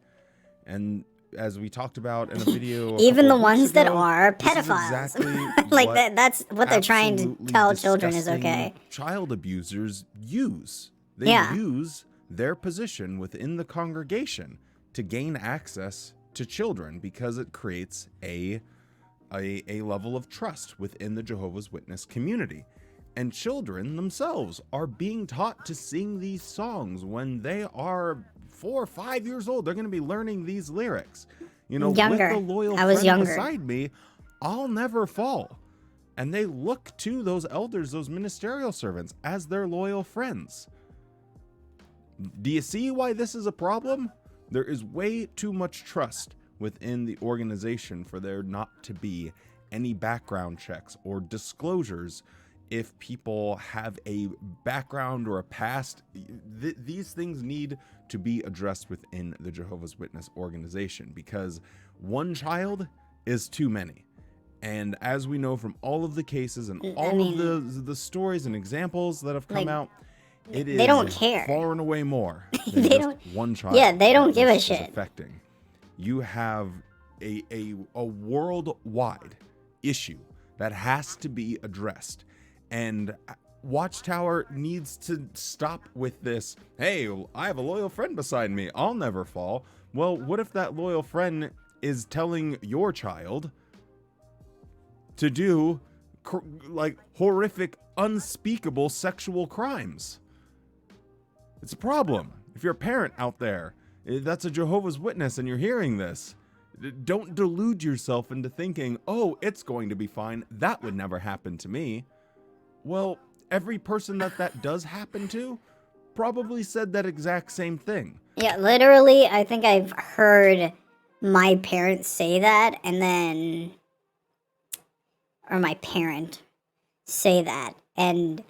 And as we talked about in a video,
Even the
couple of weeks
ones that
ago,
are
this is
pedophiles.
exactly
Like,
what
that's what they're trying to
absolutely
tell children is
disgusting
okay.
Child abusers use. They
Yeah.
use their position within the congregation to gain access to children because it creates a level of trust within the Jehovah's Witness community. And children themselves are being taught to sing these songs when they are 4 or 5 years old. They're going to be learning these lyrics. You know,
Younger.
with the loyal
I was
friend
younger.
beside me, I'll never fall. And they look to those elders, those ministerial servants, as their loyal friends. Do you see why this is a problem? There is way too much trust within the organization for there not to be any background checks or disclosures if people have a background or a past. These things need to be addressed within the Jehovah's Witness organization because one child is too many. And as we know from all of the cases and all of the stories and examples that have come out, it is
they don't care.
far and away more than
They
just
don't-
one child.
Yeah, they don't
that
give a
this is
shit.
affecting. You have a worldwide issue that has to be addressed, and Watchtower needs to stop with this. Hey, I have a loyal friend beside me. I'll never fall. Well, what if that loyal friend is telling your child to do like horrific, unspeakable sexual crimes? It's a problem. If you're a parent out there that's a Jehovah's Witness and you're hearing this, don't delude yourself into thinking, oh, it's going to be fine. That would never happen to me. Well, every person that does happen to probably said that exact same thing.
Yeah, literally, I think I've heard my parents say that, and then, or my parent say that, and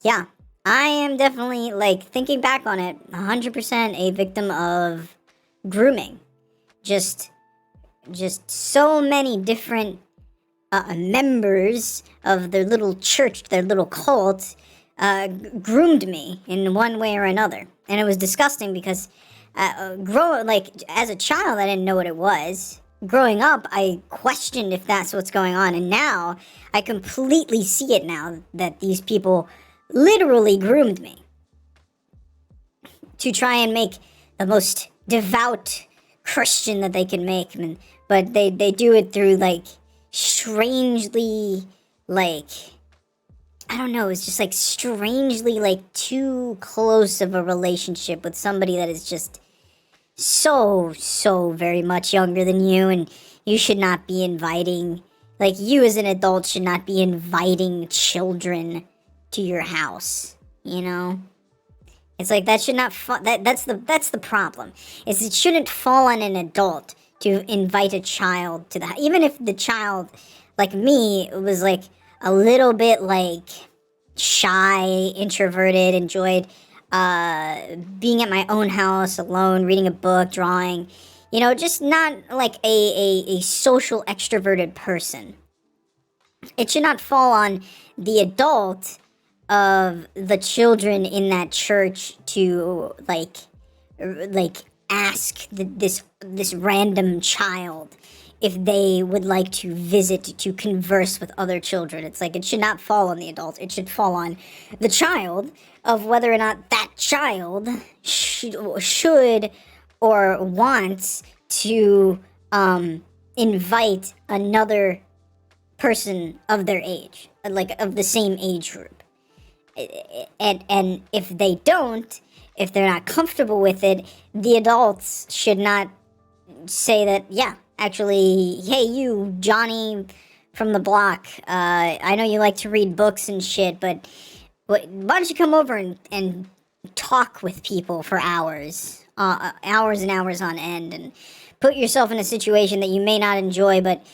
yeah, I am definitely, like, thinking back on it, 100% a victim of grooming. Just so many different members of their little church, their little cult, groomed me in one way or another. And it was disgusting because as a child, I didn't know what it was. Growing up, I questioned if that's what's going on. And now, I completely see it now that these people literally groomed me to try and make the most devout Christian that they can make. But they do it through, like, strangely, like, I don't know, it's just, like, strangely, like, too close of a relationship with somebody that is just so very much younger than you, and you should not be inviting, like, you as an adult should not be inviting children to your house, you know? It's like, that should not that's the problem. Is it shouldn't fall on an adult to invite a child to the house. Even if the child, like me, was like a little bit like shy, introverted, enjoyed being at my own house alone, reading a book, drawing, you know, just not like a social extroverted person. It should not fall on the adult of the children in that church to like ask this random child if they would like to visit, to converse with other children. It's like, it should not fall on the adult. It should fall on the child of whether or not that child should or wants to invite another person of their age, like of the same age group. And if they don't, if they're not comfortable with it, the adults should not say that, yeah, actually, hey, you, Johnny from the block, I know you like to read books and shit, but why don't you come over and talk with people for hours and hours on end, and put yourself in a situation that you may not enjoy, but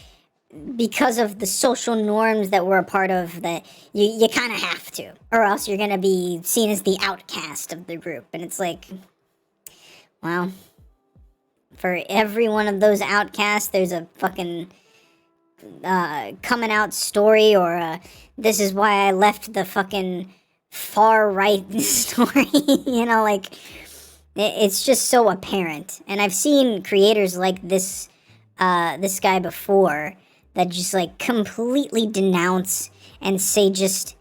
because of the social norms that we're a part of, that you kind of have to, or else you're going to be seen as the outcast of the group. And it's like, well, for every one of those outcasts, there's a fucking coming out story, or this is why I left the fucking far right story. You know, like, it's just so apparent. And I've seen creators like this guy before that just like completely denounce and say just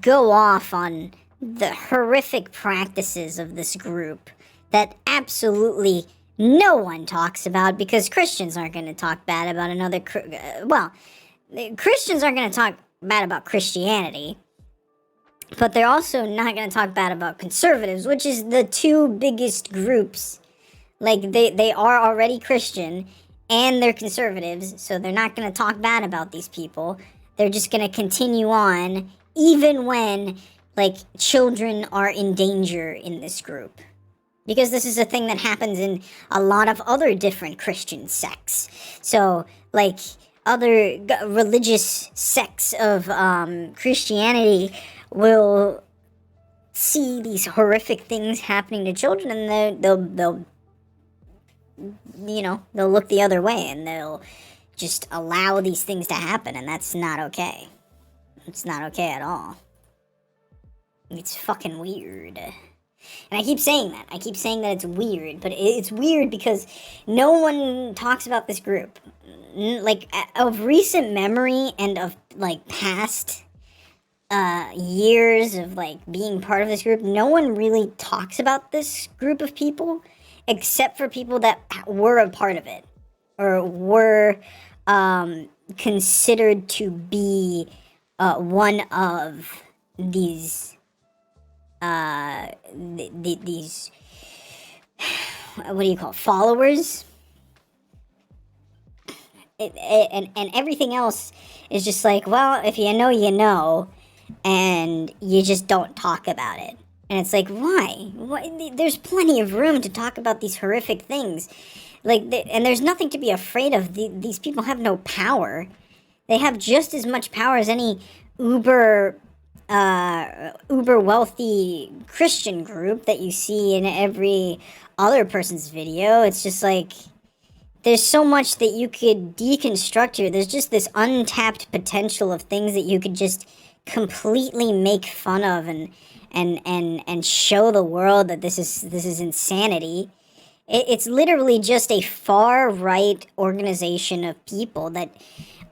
go off on the horrific practices of this group that absolutely no one talks about, because Christians aren't going to talk bad about Christians aren't going to talk bad about Christianity, but they're also not going to talk bad about conservatives, which is the two biggest groups. Like, they are already Christian, and they're conservatives, so they're not going to talk bad about these people. They're just going to continue on, even when, like, children are in danger in this group. Because this is a thing that happens in a lot of other different Christian sects. So, like, other religious sects of Christianity will see these horrific things happening to children, and they'll look the other way, and they'll just allow these things to happen, and that's not okay. It's not okay at all. It's fucking weird. And I keep saying that. I keep saying that it's weird, but it's weird because no one talks about this group. Like, of recent memory and of, like, past years of, like, being part of this group, no one really talks about this group of people, except for people that were a part of it, or were considered to be one of these these what do you call it? Followers. And everything else is just like, well, if you know, you know, and you just don't talk about it. And it's like, why? There's plenty of room to talk about these horrific things. Like, and there's nothing to be afraid of. These people have no power. They have just as much power as any uber wealthy Christian group that you see in every other person's video. It's just like, there's so much that you could deconstruct here. There's just this untapped potential of things that you could just completely make fun of and show the world that this is insanity. It's literally just a far right organization of people that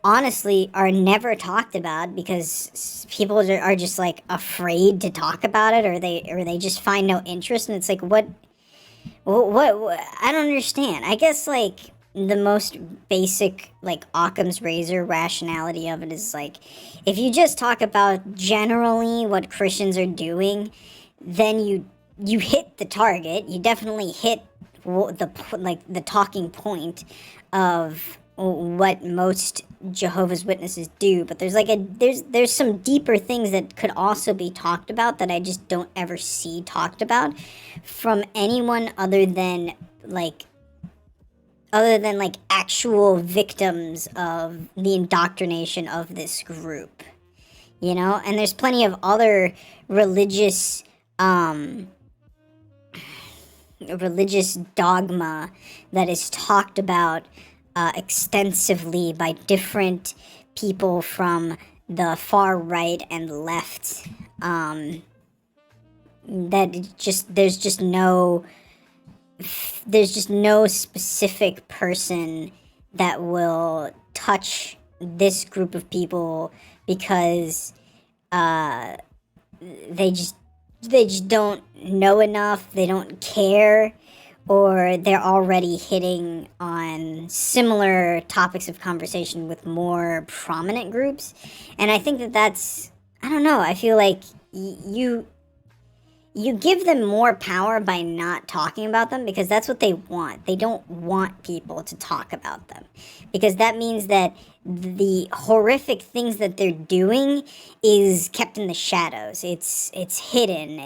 honestly are never talked about because people are just like afraid to talk about it, or they just find no interest. And it's like, what I don't understand. I guess, like, the most basic, like, Occam's razor rationality of it is, like, if you just talk about generally what Christians are doing, then you hit the target. You definitely hit the talking point of what most Jehovah's Witnesses do. But there's like there's some deeper things that could also be talked about that I just don't ever see talked about from anyone other than actual victims of the indoctrination of this group, you know. And there's plenty of other religious dogma that is talked about extensively by different people from the far right and left, that there's just no specific person that will touch this group of people because they just don't know enough, they don't care, or they're already hitting on similar topics of conversation with more prominent groups. And I think that's, I don't know, I feel like you give them more power by not talking about them, because that's what they want. They don't want people to talk about them, because that means that the horrific things that they're doing is kept in the shadows. It's hidden.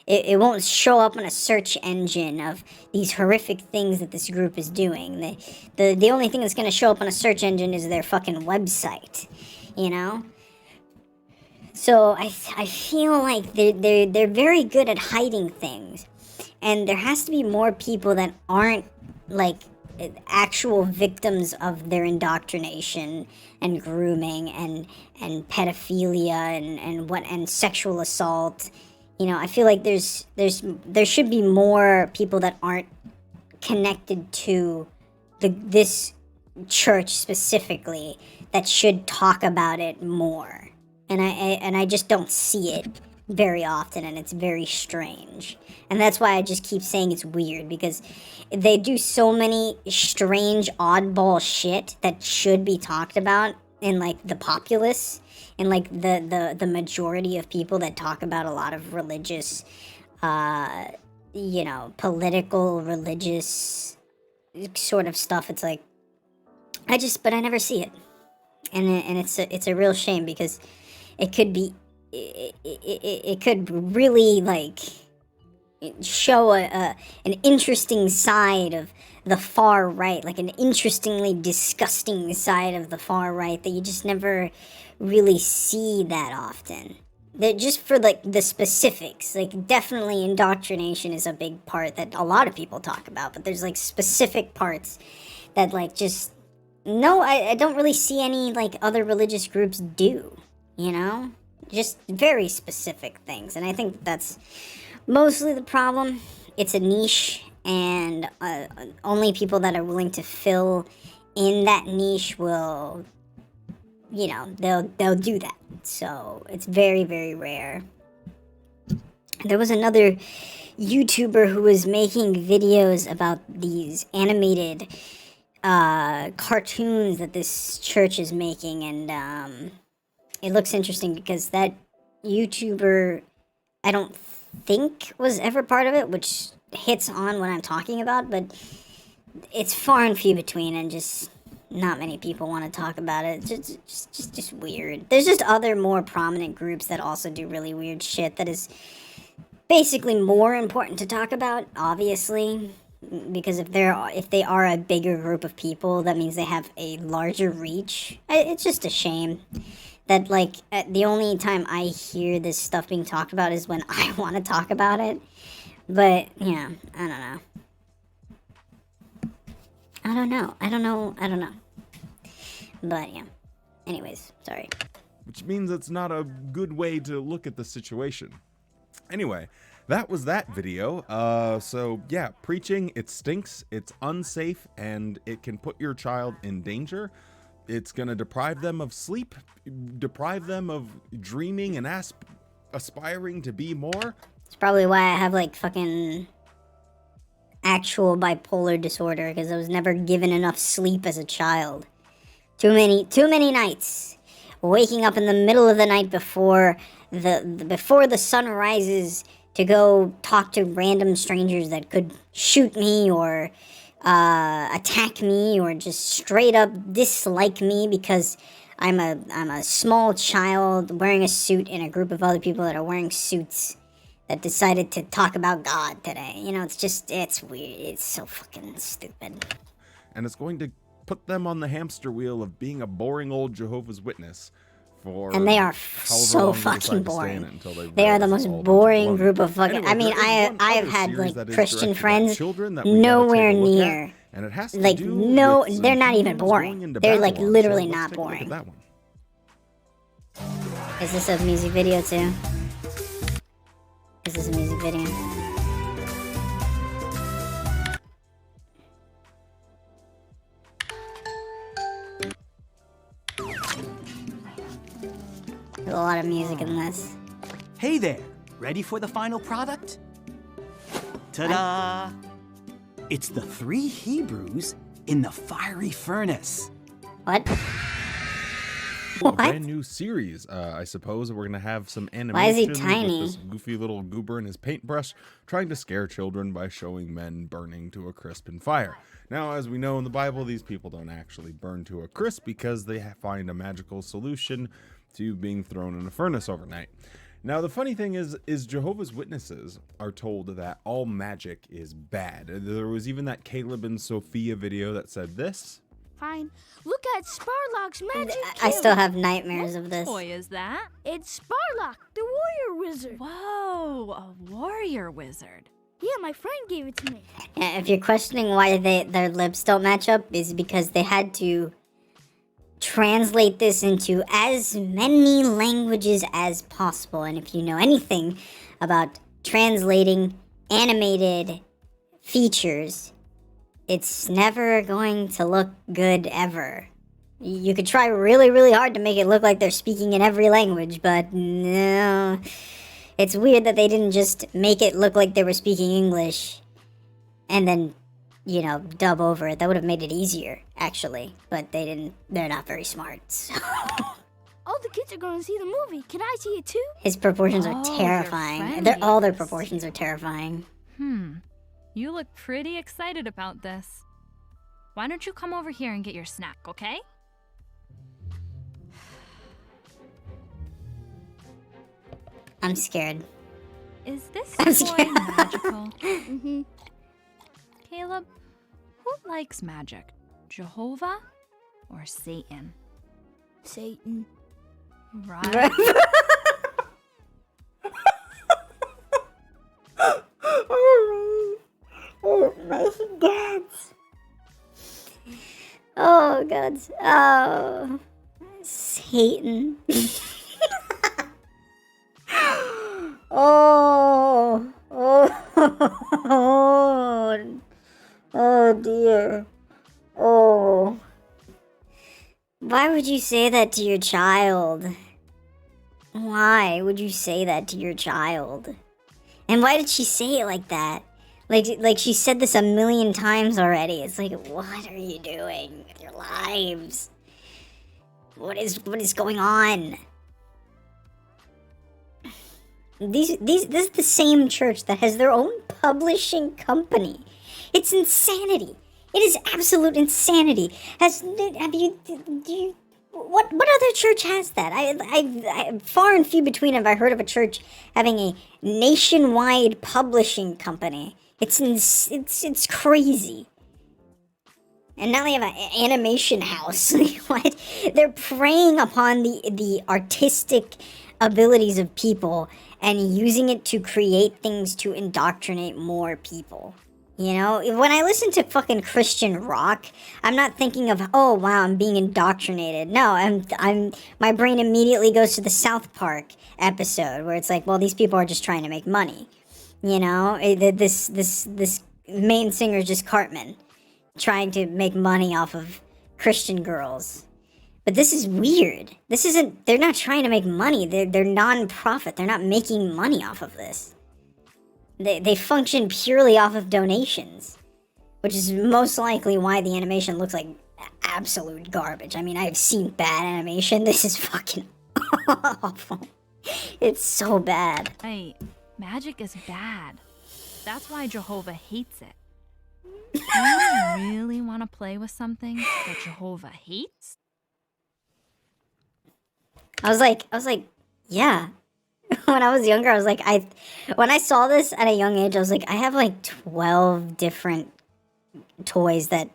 It won't show up on a search engine of these horrific things that this group is doing. The only thing that's going to show up on a search engine is their fucking website, you know? So I feel like they're very good at hiding things, and there has to be more people that aren't like actual victims of their indoctrination and grooming and pedophilia and sexual assault. You know, I feel like there should be more people that aren't connected to this church specifically that should talk about it more. And I just don't see it very often, and it's very strange. And that's why I just keep saying it's weird, because they do so many strange, oddball shit that should be talked about in, like, the populace, and, like, the majority of people that talk about a lot of religious, you know, political, religious sort of stuff. It's like, but I never see it. And it's a real shame, because it could be, it could really, like, show an interesting side of the far right, like an interestingly disgusting side of the far right that you just never really see that often. That just for, like, the specifics, like, definitely indoctrination is a big part that a lot of people talk about, but there's, like, specific parts that, like, just, no, I don't really see any, like, other religious groups do, you know? Just very specific things, and I think that's mostly the problem. It's a niche, and only people that are willing to fill in that niche will, you know, they'll do that. So it's very, very rare. There was another YouTuber who was making videos about these animated cartoons that this church is making, and it looks interesting because that YouTuber, I don't think was ever part of it, which hits on what I'm talking about, but it's far and few between, and just not many people want to talk about it. Just weird. There's just other more prominent groups that also do really weird shit that is basically more important to talk about, obviously, because if they are a bigger group of people, that means they have a larger reach. It's just a shame that, like, the only time I hear this stuff being talked about is when I want to talk about it. But, yeah, I don't know. But, yeah. Anyways, sorry.
Which means it's not a good way to look at the situation. Anyway, that was that video. So, yeah, preaching, it stinks, it's unsafe, and it can put your child in danger. It's going to deprive them of sleep, deprive them of dreaming and aspiring to be more.
It's probably why I have, like, fucking actual bipolar disorder, because I was never given enough sleep as a child. Too many nights waking up in the middle of the night before the sun rises to go talk to random strangers that could shoot me or attack me or just straight up dislike me because I'm a small child wearing a suit in a group of other people that are wearing suits that decided to talk about God today. You know, it's weird. It's so fucking stupid.
And it's going to put them on the hamster wheel of being a boring old Jehovah's Witness for
and they are so fucking boring. They are the most boring group of fucking.
Anyway,
I mean, I've had, like, Christian friends nowhere near.
And it has to
like,
do
no,
with some
they're not even
humans going
boring.
into
They're, like,
Babylon.
literally
So let's
not
take a look at
boring.
that one.
Is this a music video too? Is this a music video? There's a lot of music in this.
Hey there, ready for the final product? Ta-da! It's the 3 Hebrews in the fiery furnace.
What?
A
What?
brand new series, I suppose. We're gonna have some animation.
Why is he
with
tiny?
this goofy little goober and his paintbrush trying to scare children by showing men burning to a crisp in fire. Now, as we know in the Bible, these people don't actually burn to a crisp because they find a magical solution to being thrown in a furnace overnight. Now, the funny thing is Jehovah's Witnesses are told that all magic is bad. There was even that Caleb and Sophia video that said this.
Fine. Look at Sparlock's magic
I still
cube.
have nightmares of this.
Toy is that?
It's Sparlock, the warrior wizard.
Whoa, a warrior wizard.
Yeah, my friend gave it to me.
Yeah, if you're questioning why their lips don't match up, is because they had to translate this into as many languages as possible. And if you know anything about translating animated features, it's never going to look good ever. You could try really, really hard to make it look like they're speaking in every language, but no, It's weird that they didn't just make it look like they were speaking English and then, you know, dub over it. That would have made it easier, actually. But they didn't. They're not very smart. So.
All the kids are going to see the movie. Can I see it too?
His proportions
Oh,
are
your
terrifying.
friend
All their
is.
proportions are terrifying.
You look pretty excited about this. Why don't you come over here and get your snack, okay?
I'm scared.
Is this
I'm
toy
scared.
magical?
Mm-hmm.
Caleb, who likes magic? Jehovah or Satan?
Satan.
Right.
Oh my god. Oh god. Oh. Satan. Oh. Oh. Oh dear. Oh. Why would you say that to your child? Why would you say that to your child? And why did she say it like that? Like she said this a million times already. It's like, what are you doing with your lives? What is going on? This is the same church that has their own publishing company. It's insanity. It is absolute insanity. What other church has that? I far and few between have I heard of a church having a nationwide publishing company. It's crazy. And now they have an animation house. What? They're preying upon the artistic abilities of people and using it to create things to indoctrinate more people. You know, when I listen to fucking Christian rock, I'm not thinking of, oh wow, I'm being indoctrinated. No, my brain immediately goes to the South Park episode where it's like, well, these people are just trying to make money. You know, this main singer is just Cartman, trying to make money off of Christian girls. But this is weird. They're not trying to make money. They're non-profit. They're not making money off of this. They function purely off of donations, which is most likely why the animation looks like absolute garbage. I mean, I've seen bad animation. This is fucking awful. It's so bad.
Wait, magic is bad. That's why Jehovah hates it. Do you really want to play with something that Jehovah hates?
I was like, yeah. When I was younger, I was like, when I saw this at a young age, I was like, I have like 12 different toys that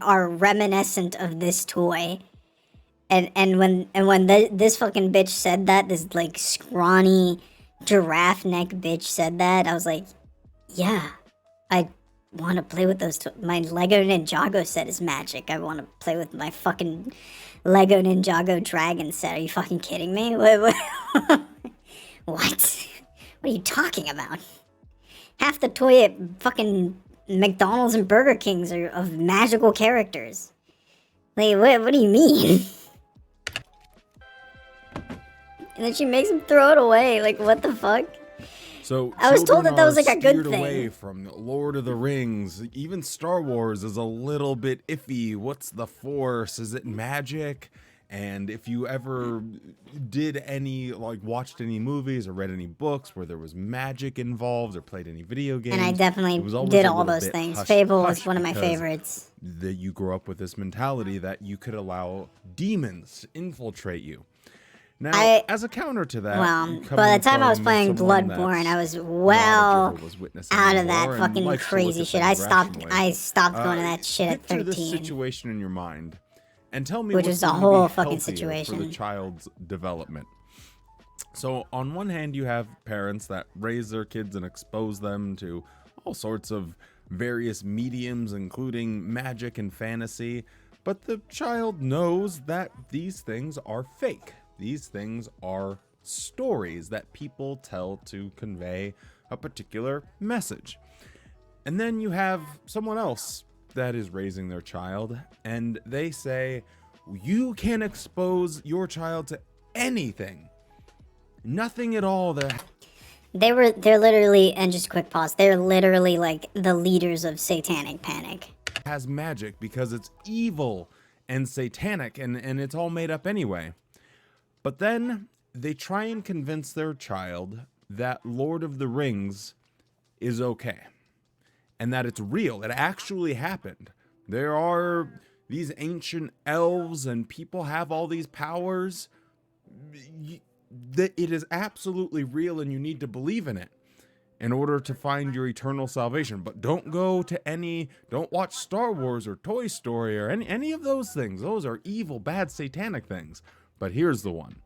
are reminiscent of this toy. And when this fucking bitch said that, this like scrawny giraffe neck bitch said that, I was like, yeah, I want to play with those. My Lego Ninjago set is magic. I want to play with my fucking Lego Ninjago dragon set. Are you fucking kidding me? What? What are you talking about? Half the toy at fucking McDonald's and Burger King's are of magical characters. Like, what do you mean? And then she makes him throw it away. Like, what the fuck?
So
I was told
children
that was
are
like a good
steered
thing.
away from Lord of the Rings. Even Star Wars is a little bit iffy. What's the Force? Is it magic? And if you ever did any, like, watched any movies or read any books where there was magic involved or played any video games,
And I
it
definitely
was always
did
a
all
little
those
bit
things.
hush
Fable was
hush
one of my
because
favorites.
that you grew up with this mentality that you could allow demons to infiltrate you. Now, as a counter to that,
Well, by the time I was playing Bloodborne, I was well out of that fucking crazy shit. I stopped going to that shit at
Picture this
13.
situation in your mind, and tell me
Which
what's
is a
going to
whole
be
fucking
healthier
situation.
for the child's development. So, on one hand, you have parents that raise their kids and expose them to all sorts of various mediums, including magic and fantasy, but the child knows that these things are fake. These things are stories that people tell to convey a particular message. And then you have someone else that is raising their child, and they say, you can expose your child to anything. Nothing at all that
They're literally, and just a quick pause, they're literally like the leaders of satanic panic.
Has magic because it's evil and satanic and it's all made up anyway. But then they try and convince their child that Lord of the Rings is okay and that it's real. It actually happened. There are these ancient elves and people have all these powers. That it is absolutely real and you need to believe in it in order to find your eternal salvation. But don't watch Star Wars or Toy Story or any of those things. Those are evil, bad, satanic things. But here's the one.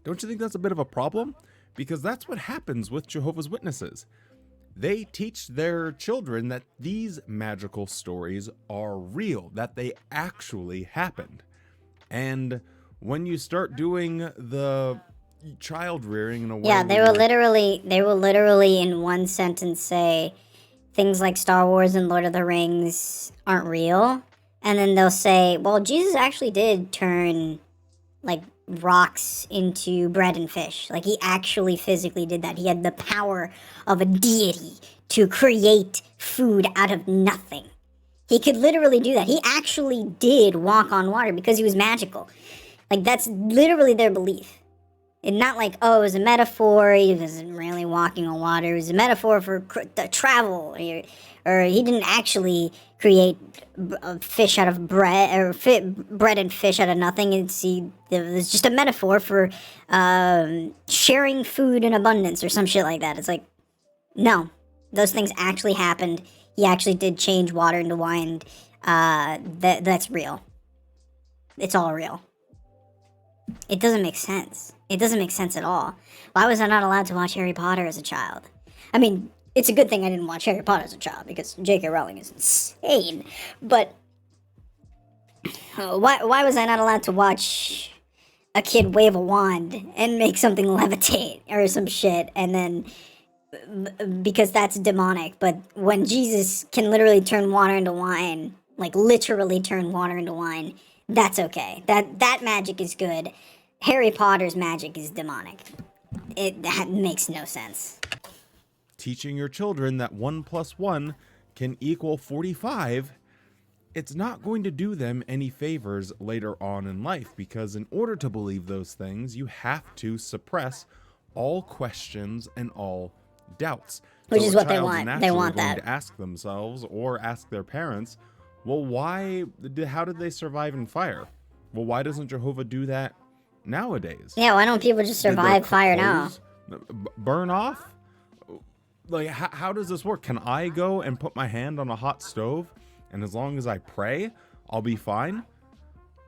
Don't you think that's a bit of a problem? Because that's what happens with Jehovah's Witnesses. They teach their children that these magical stories are real, that they actually happened. And when you start doing the child rearing in a way,
Yeah, they will literally in one sentence say things like Star Wars and Lord of the Rings aren't real, and then they'll say, well, Jesus actually did turn like rocks into bread and fish. Like he actually physically did that. He had the power of a deity to create food out of nothing. He could literally do that. He actually did walk on water because he was magical. Like that's literally their belief. And not like, oh, it was a metaphor, he wasn't really walking on water, it was a metaphor for travel, or he didn't actually create fish out of bread, or bread and fish out of nothing. It was just a metaphor for sharing food in abundance or some shit like that. It's like, no, those things actually happened. He actually did change water into wine. That's real. It's all real. It doesn't make sense. It doesn't make sense at all. Why was I not allowed to watch Harry Potter as a child? I mean, it's a good thing I didn't watch Harry Potter as a child because J.K. Rowling is insane. But why was I not allowed to watch a kid wave a wand and make something levitate or some shit, and then because that's demonic? But when Jesus can literally turn water into wine, like literally turn water into wine, that's okay. That magic is good. Harry Potter's magic is demonic. That makes no sense.
Teaching your children that 1 + 1 can equal 45, it's not going to do them any favors later on in life, because in order to believe those things, you have to suppress all questions and all doubts.
Which is what they
child's
want. They
naturally
want
going
that.
to ask themselves or ask their parents, well, how did they survive in fire? Well, why doesn't Jehovah do that nowadays?
Yeah, why don't people just
Did their
survive fire now?
clothes burn off? Like, how does this work? Can I go and put my hand on a hot stove, and as long as I pray, I'll be fine?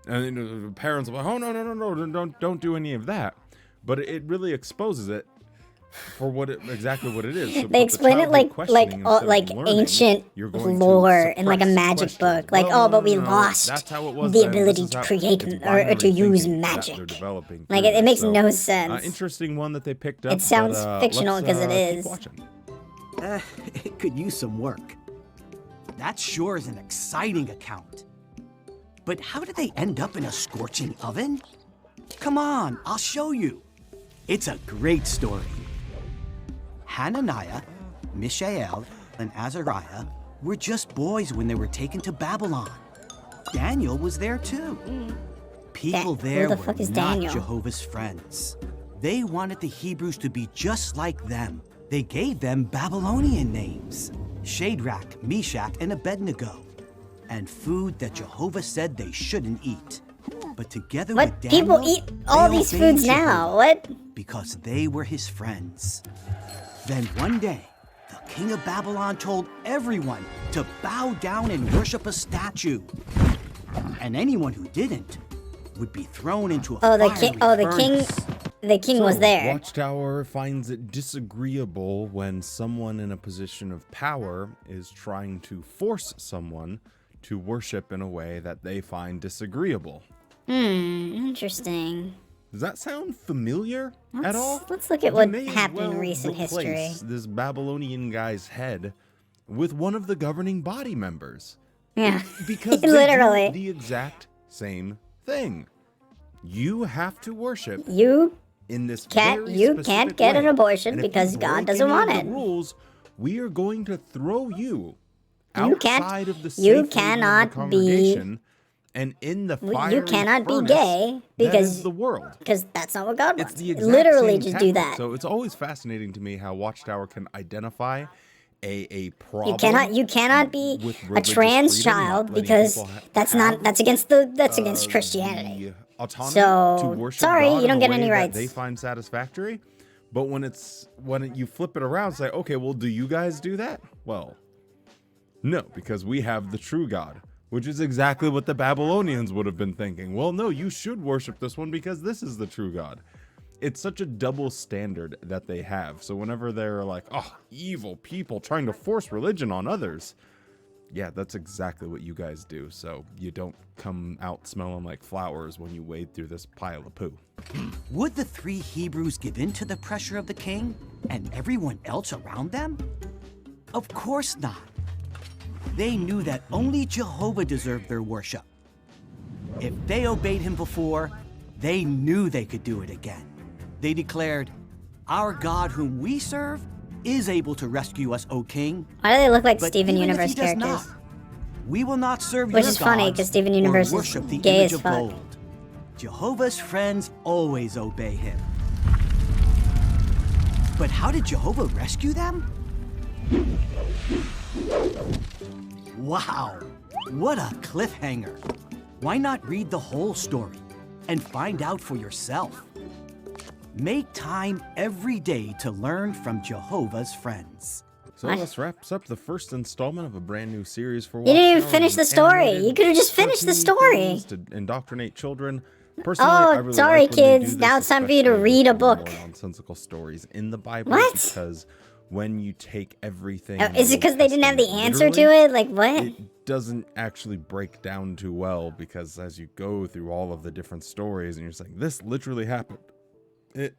And the parents are like, oh, no, don't do any of that. But it really exposes it for exactly what it is. So
They explain it like ancient lore in like a magic book. Like, but we lost the ability to create or to use magic. Like it makes no sense.
Interesting one that they picked up.
It sounds fictional because it
keep
is.
watching.
It could use some work. That sure is an exciting account. But how did they end up in a scorching oven? Come on, I'll show you. It's a great story. Hananiah, Mishael, and Azariah were just boys when they were taken to Babylon. Daniel was there too. People there
who the
were
fuck is
not
Daniel?
Jehovah's friends. They wanted the Hebrews to be just like them. They gave them Babylonian names: Shadrach, Meshach, and Abednego, and food that Jehovah said they shouldn't eat. But together
What?
with Daniel,
People eat all
they
these
obeyed
foods now.
Jehovah
What?
because they were his friends. Then one day, the king of Babylon told everyone to bow down and worship a statue. And anyone who didn't would be thrown into a
The king was there.
Watchtower finds it disagreeable when someone in a position of power is trying to force someone to worship in a way that they find disagreeable.
Interesting.
Does that sound familiar at all?
Let's look at
You
what
may as
happened in
well
recent history.
replace this Babylonian guy's head with one of the governing body members.
Yeah.
Because they
Literally.
do the exact same thing. You have to worship
You
in this
Can't
very
you
specific
can't get
way.
an abortion
And if you
because God
break
doesn't
any
want
of
it.
the rules, we are going to throw you
You can't-
outside of the
you
safe haven of
cannot
the congregation and in the fiery
You cannot be
furnace
gay
that
because
is the world.
because that's not what God
It's
wants.
the exact
Literally
same
just do
tactic.
that.
So it's always fascinating to me how Watchtower can identify a problem.
You cannot be
with
a
religious
trans
freedom, not
child
letting
because
people
that's
have,
against Christianity.
the autonomy
So,
to worship
sorry,
God
you don't
in a
get
way
any
that
rights.
they find satisfactory. But when you flip it around, say, okay, well, do you guys do that? Well, no, because we have the true God, which is exactly what the Babylonians would have been thinking. Well, no, you should worship this one because this is the true God. It's such a double standard that they have. So whenever they're like, oh, evil people trying to force religion on others, yeah, that's exactly what you guys do. So you don't come out smelling like flowers when you wade through this pile of poo.
Would the 3 Hebrews give in to the pressure of the king and everyone else around them? Of course not. They knew that only Jehovah deserved their worship. If they obeyed him before, they knew they could do it again. They declared, "Our God whom we serve is able to rescue us, O king.
Why do they look like
But
Steven
even if
Universe
he does
characters?
not, we will not serve
Which
your
is funny,
gods
'cause Steven
or
Universe is
worship the
gay
image
as
of
fuck.
gold. Jehovah's friends always obey him." But how did Jehovah rescue them? Wow, what a cliffhanger. Why not read the whole story and find out for yourself? Make time every day to learn from Jehovah's friends.
So this wraps up the first installment of a brand new series for
You didn't even
Watchtower,
finish
an
the story.
animated
You could have just finished the
cartoony
story.
things to indoctrinate children. Personally, I
Oh,
really
sorry,
like when they do
kids.
this,
Now it's time for you to
especially
read a
with the more
book.
nonsensical stories in the Bible,
What?
because when you take everything,
Oh,
in the
is it
Old
because they didn't have the
Testament
answer to
literally,
it? Like, what?
it doesn't actually break down too well, because as you go through all of the different stories and you're saying this literally happened, it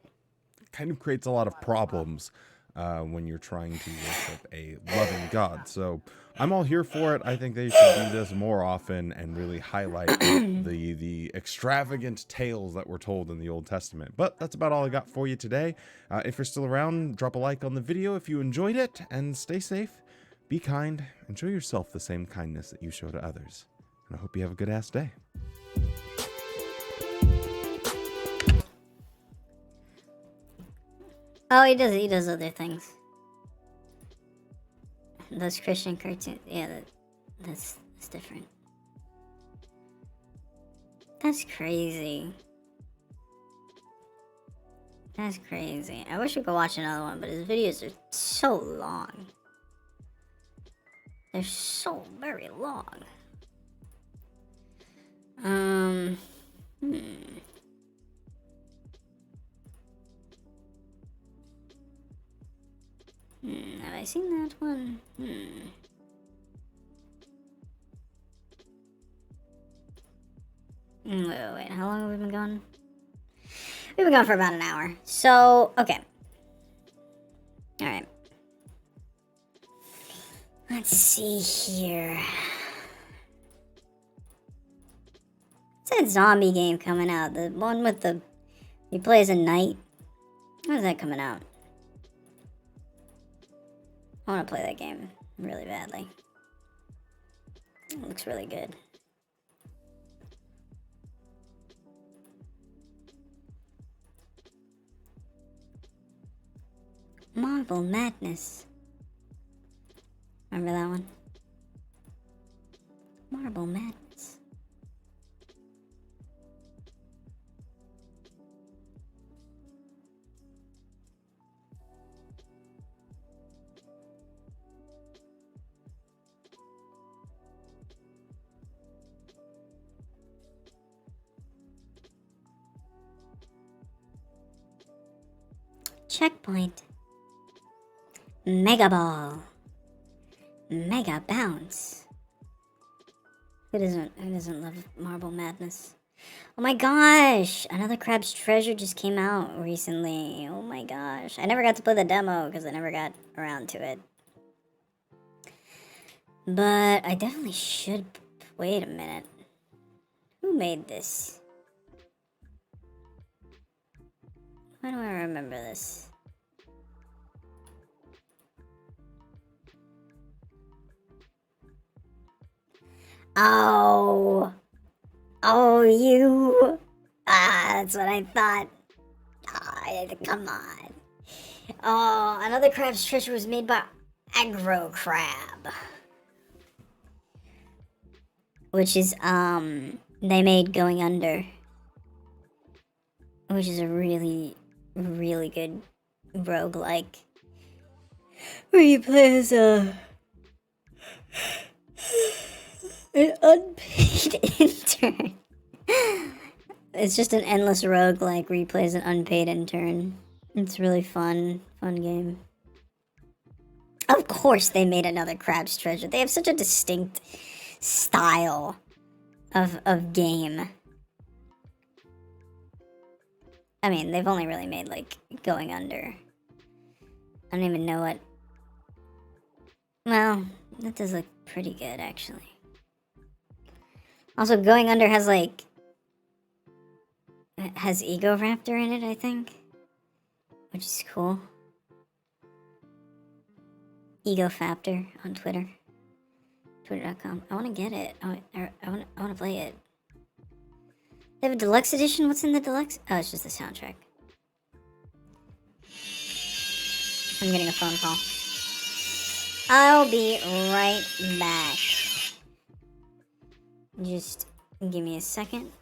kind of creates a lot of problems when you're trying to worship a loving God. So I'm all here for it. I think they should do this more often and really highlight the extravagant tales that were told in the Old Testament. But that's about all I got for you today. If you're still around, drop a like on the video if you enjoyed it, and stay safe, be kind, and show yourself the same kindness that you show to others. And I hope you have a good ass day.
Oh, he does other things. Those Christian cartoons, yeah, that's different. That's crazy. That's crazy. I wish we could watch another one, but his videos are so long. They're so very long. Have I seen that one? Wait. How long have we been gone? We've been gone for about an hour. So, okay. Alright. Let's see here. What's that zombie game coming out? The one with the... You play as a knight? When's that coming out? I want to play that game really badly. It looks really good. Marble Madness. Remember that one? Marble Madness. Checkpoint. Mega Ball. Mega Bounce. Who doesn't love Marble Madness? Oh my gosh! Another Crab's Treasure just came out recently. Oh my gosh. I never got to play the demo because I never got around to it. But I definitely should. Wait a minute. Who made this? Why do I remember this? Oh. Oh, you. That's what I thought. Come on. Oh, another crab's treasure was made by Aggro Crab. Which is, they made Going Under. Which is a really, really good roguelike. Where you play as an unpaid intern. It's just an endless roguelike where you play as an unpaid intern. It's really fun game. Of course they made another Crab's Treasure. They have such a distinct style of game. I mean, they've only really made, like, Going Under. I don't even know what... Well, that does look pretty good, actually. Also, Going Under has, like... It has Ego Raptor in it, I think. Which is cool. Ego Factor on Twitter. Twitter.com. I want to get it. I want to play it. They have a deluxe edition? What's in the deluxe? Oh, it's just the soundtrack. I'm getting a phone call. I'll be right back. Just give me a second.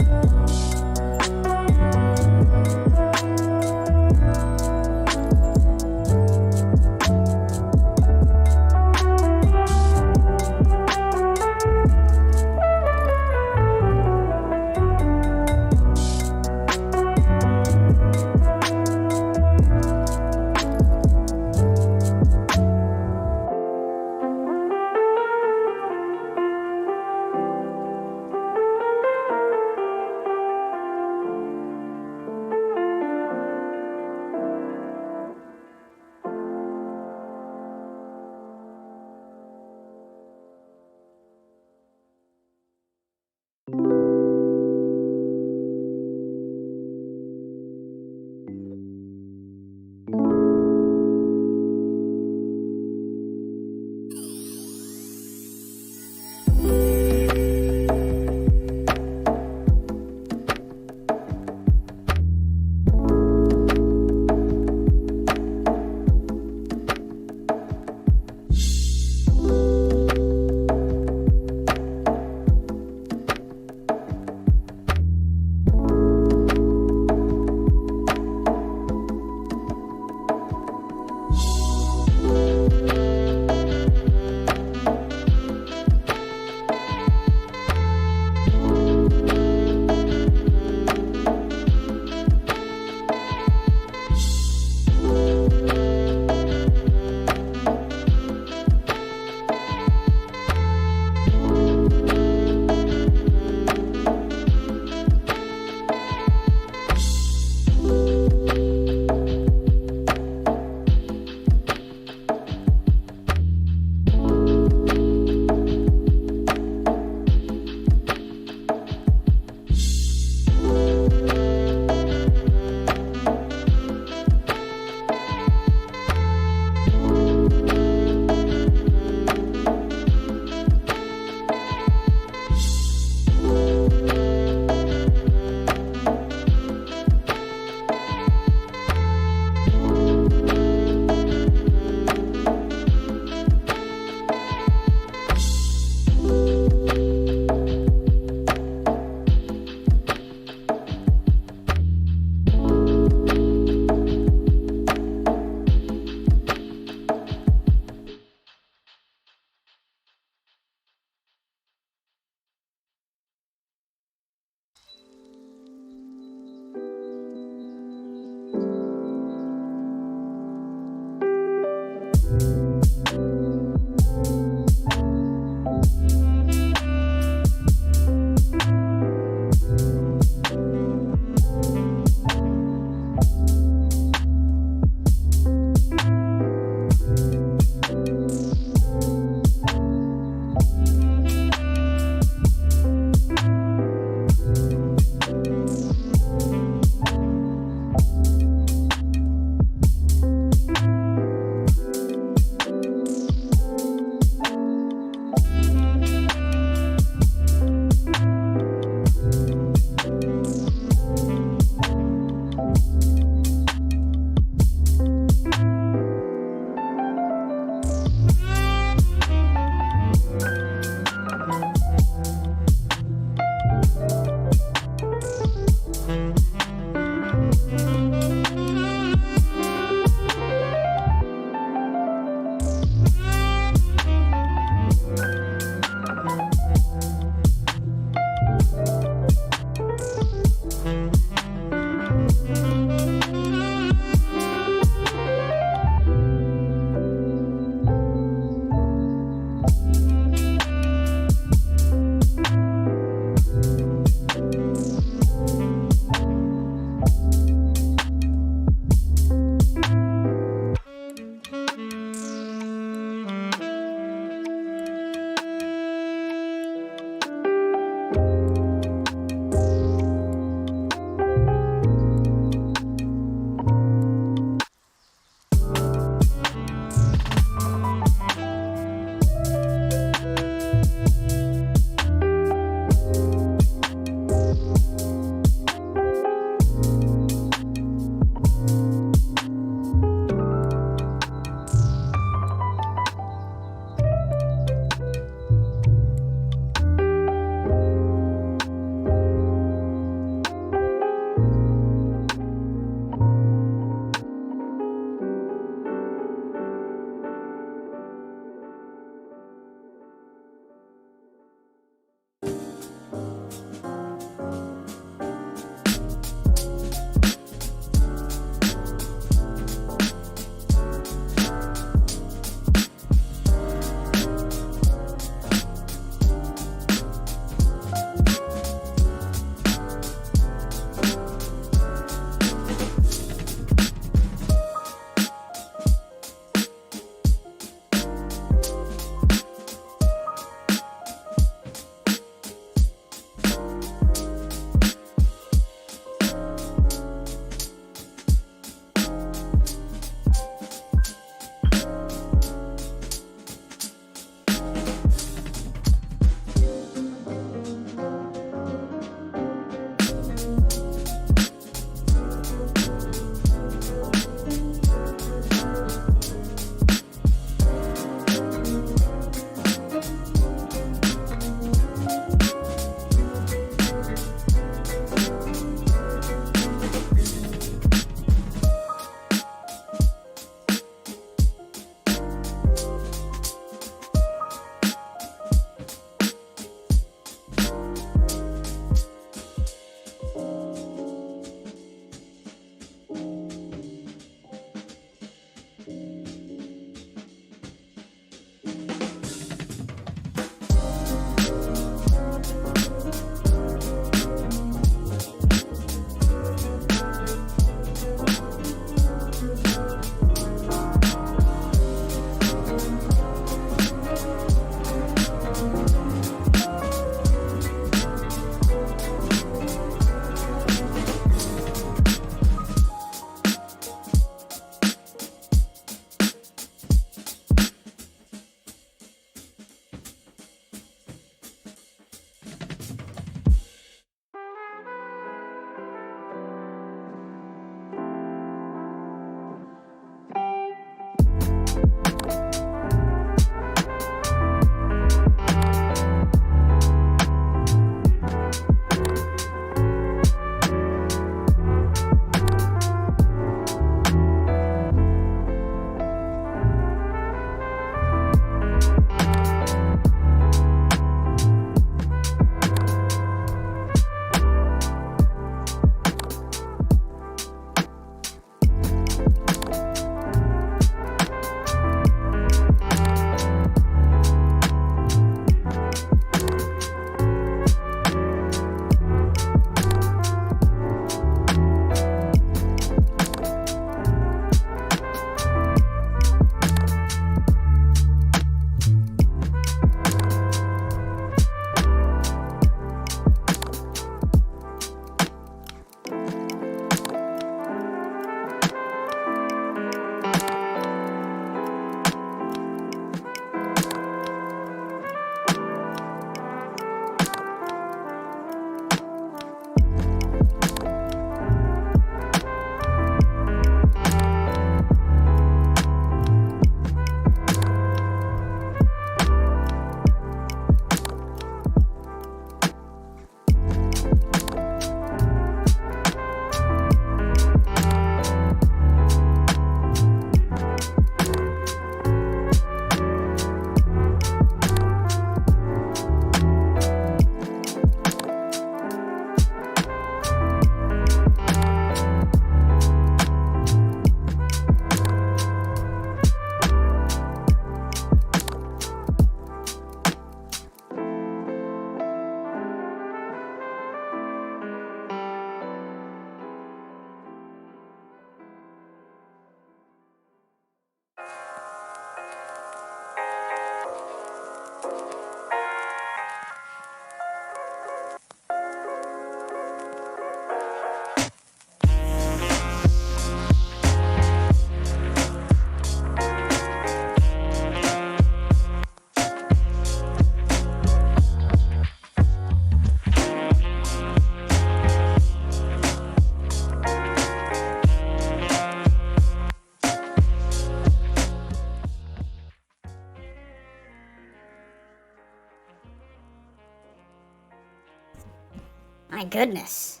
My goodness.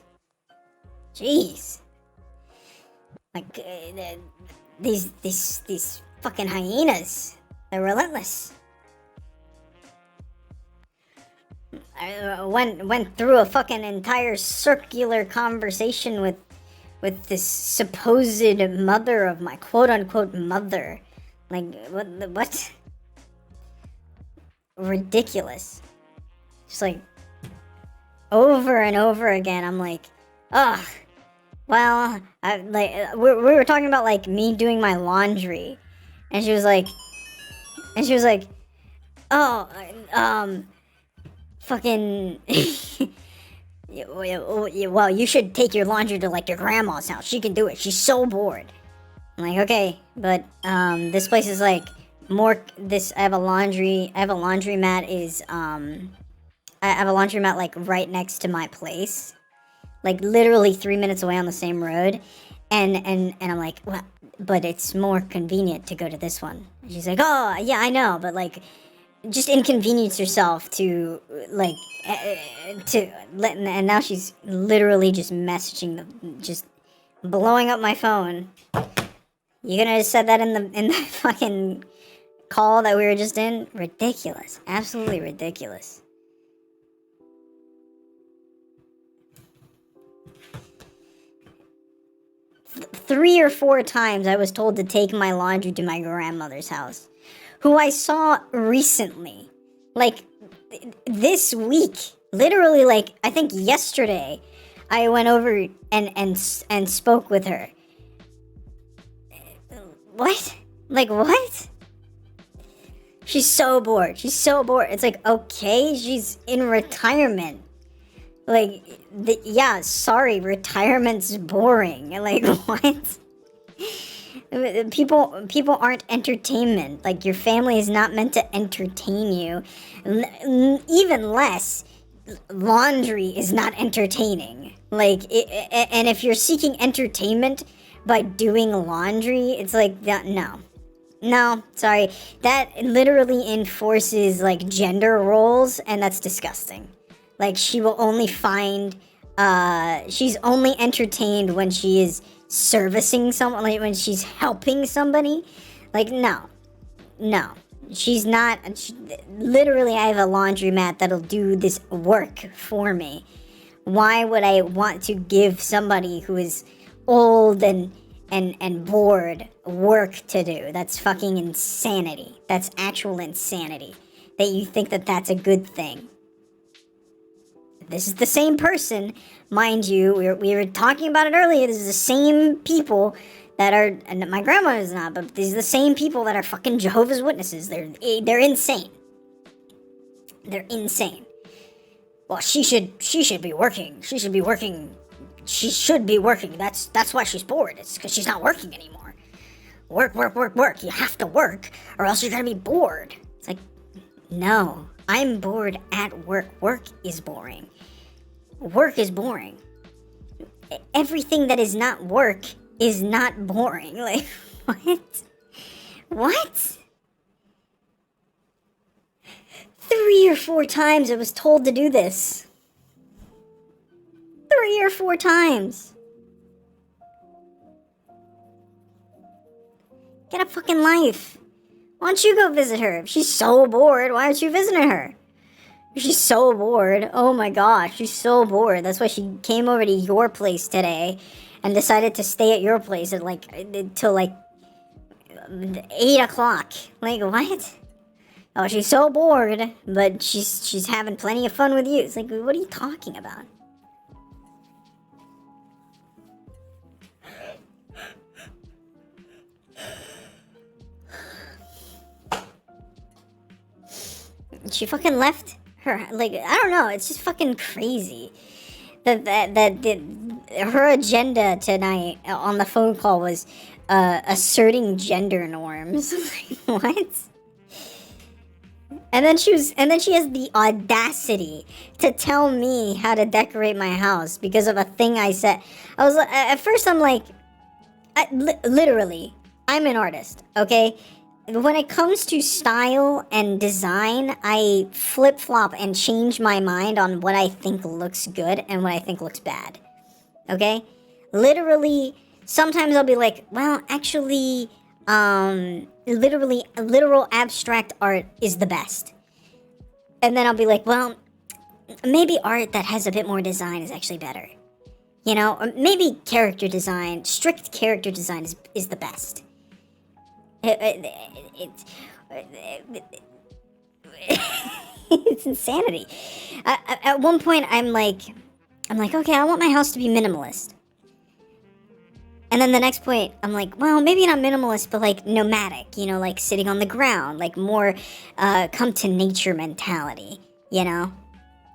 Jeez. Like, these fucking hyenas. They're relentless. I went through a fucking entire circular conversation with this supposed mother of my quote-unquote mother. Like, what? Ridiculous. Just like, over and over again, I'm like, ugh. Well, we were talking about, like, me doing my laundry. And she was like, oh, fucking, well, you should take your laundry to, like, your grandma's house. She can do it. She's so bored. I'm like, okay, but, this place is, like, I have a laundromat like right next to my place, like literally 3 minutes away on the same road, and I'm like, well, but it's more convenient to go to this one. And she's like, oh yeah, I know, but like, just inconvenience yourself to like and now she's literally just messaging just blowing up my phone. You gonna have said that in the fucking call that we were just in? Ridiculous. Absolutely ridiculous. Three or four times I was told to take my laundry to my grandmother's house, who I saw recently. Like, this week. Literally, like, I think yesterday, I went over and spoke with her. What? Like, what? She's so bored. She's so bored. It's like, okay, she's in retirement. Like, yeah, sorry, retirement's boring. Like, what? People aren't entertainment. Like, your family is not meant to entertain you. Even less, laundry is not entertaining. Like, and if you're seeking entertainment by doing laundry, it's like, that, no, sorry. That literally enforces, like, gender roles, and that's disgusting. Like, she will only find, she's only entertained when she is servicing someone, like, when she's helping somebody. Like, no. She's not, literally, I have a laundromat that'll do this work for me. Why would I want to give somebody who is old and bored work to do? That's fucking insanity. That's actual insanity. That you think that that's a good thing. This is the same person, mind you, we were talking about it earlier, this is the same people that are, and my grandma is not, but these are the same people that are fucking Jehovah's Witnesses. They're insane. They're insane. Well, she should be working. She should be working. That's why she's bored. It's because she's not working anymore. Work. You have to work, or else you're gonna be bored. It's like, no, I'm bored at work. Work is boring. Work is boring. Everything that is not work is not boring. Like, what? 3 or 4 times I was told to do this. 3 or 4 times. Get a fucking life. Why don't you go visit her? If she's so bored, why aren't you visiting her? She's so bored. Oh my gosh, she's so bored. That's why she came over to your place today and decided to stay at your place at till 8 o'clock. Like, what? Oh, she's so bored, but she's having plenty of fun with you. It's like, what are you talking about? She fucking left her, like, I don't know, it's just fucking crazy. Her agenda tonight on the phone call was asserting gender norms. Like, what? And then she has the audacity to tell me how to decorate my house because of a thing I said. I was at first I'm like, literally, I'm an artist, okay? when it comes to style and design, I flip-flop and change my mind on what I think looks good and what I think looks bad. Okay? Literally, sometimes I'll be like, well, actually, literal abstract art is the best. And then I'll be like, well, maybe art that has a bit more design is actually better. You know, or maybe character design, strict character design is the best. It's insanity. At one point, I'm like, okay, I want my house to be minimalist. And then the next point, I'm like, well, maybe not minimalist, but like nomadic, you know, like sitting on the ground, like more come to nature mentality, you know?